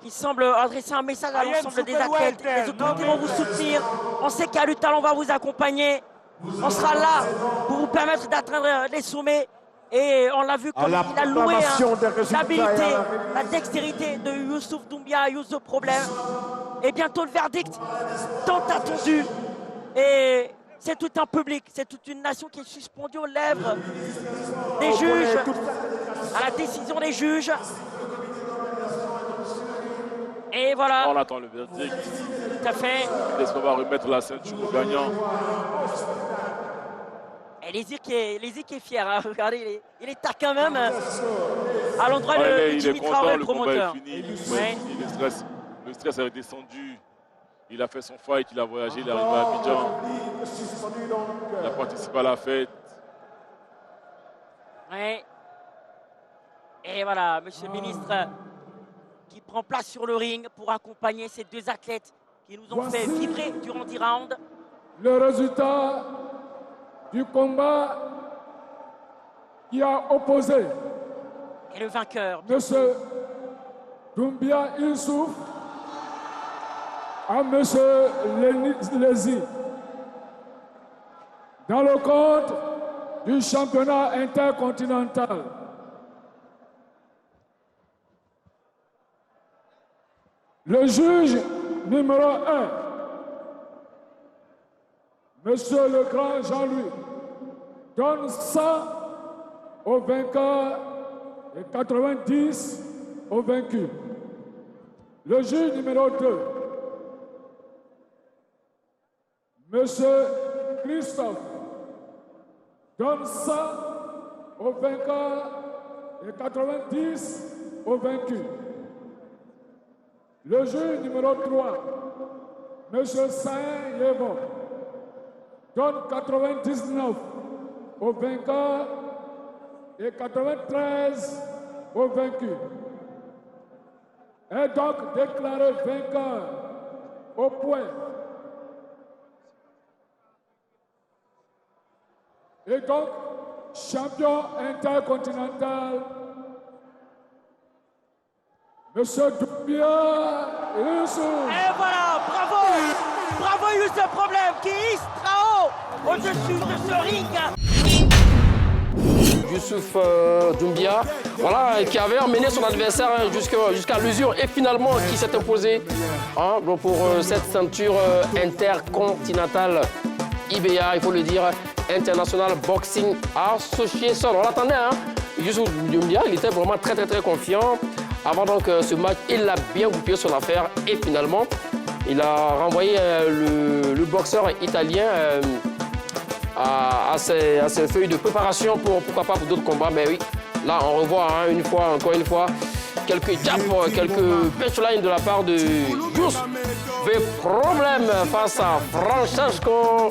qui semble adresser un message à l'ensemble des athlètes. Les autorités vont vous soutenir. On sait qu'il y a du talent, on va vous accompagner. On sera là pour vous permettre d'atteindre les sommets. Et on l'a vu comme il a loué l'habilité, la dextérité de Youssouf Doumbia, Youssou Problème. Et bientôt le verdict tant attendu. Et c'est tout un public, c'est toute une nation qui est suspendue aux lèvres des juges, à la décision des juges. Et voilà. On attend le verdict. Tout à fait. Est-ce qu'on va remettre la ceinture au gagnant? Et Lézy qui est fier, hein. Regardez, il est taquin même à l'endroit de Jimmy Traoré, le promoteur. Il est fini, le stress est redescendu. Il a fait son fight, il a voyagé, il est arrivé à Abidjan. Il a participé à la fête. Ouais. Et voilà, monsieur le ministre qui prend place sur le ring pour accompagner ces deux athlètes qui nous ont fait vibrer durant 10 rounds. Le résultat du combat qui a opposé Et le vainqueur. M. Doumbia Youssouf à M. Lézy dans le cadre du championnat intercontinental. Le juge numéro 1, Monsieur le grand Jean-Louis, donne 100 au vainqueur et 90 au vaincu. Le juge numéro 2, Monsieur Christophe, donne 100 au vainqueur et 90 au vaincu. Le juge numéro 3, M. Saint-Yévon, donne 99 au vainqueur et 93 au vaincu. Est donc déclaré vainqueur au point. Et donc champion intercontinental, Monsieur Doumbia Youssouf. Et voilà, bravo! Bravo Youssou Problème qui hisse très haut au-dessus de ce ring. Youssouf Doumbia, voilà, qui avait emmené son adversaire jusqu'à l'usure et finalement qui s'est imposé pour cette ceinture intercontinentale IBA, il faut le dire, International Boxing Association. On l'attendait, Youssouf Doumbia, il était vraiment très confiant. avant donc ce match. Il a bien goupillé son affaire et finalement, il a renvoyé le boxeur italien à ses feuilles de préparation pour pourquoi pas pour d'autres combats. Mais oui, là on revoit encore une fois, quelques jabs, quelques punchlines de la part de Juice. Mais problème face à Francesco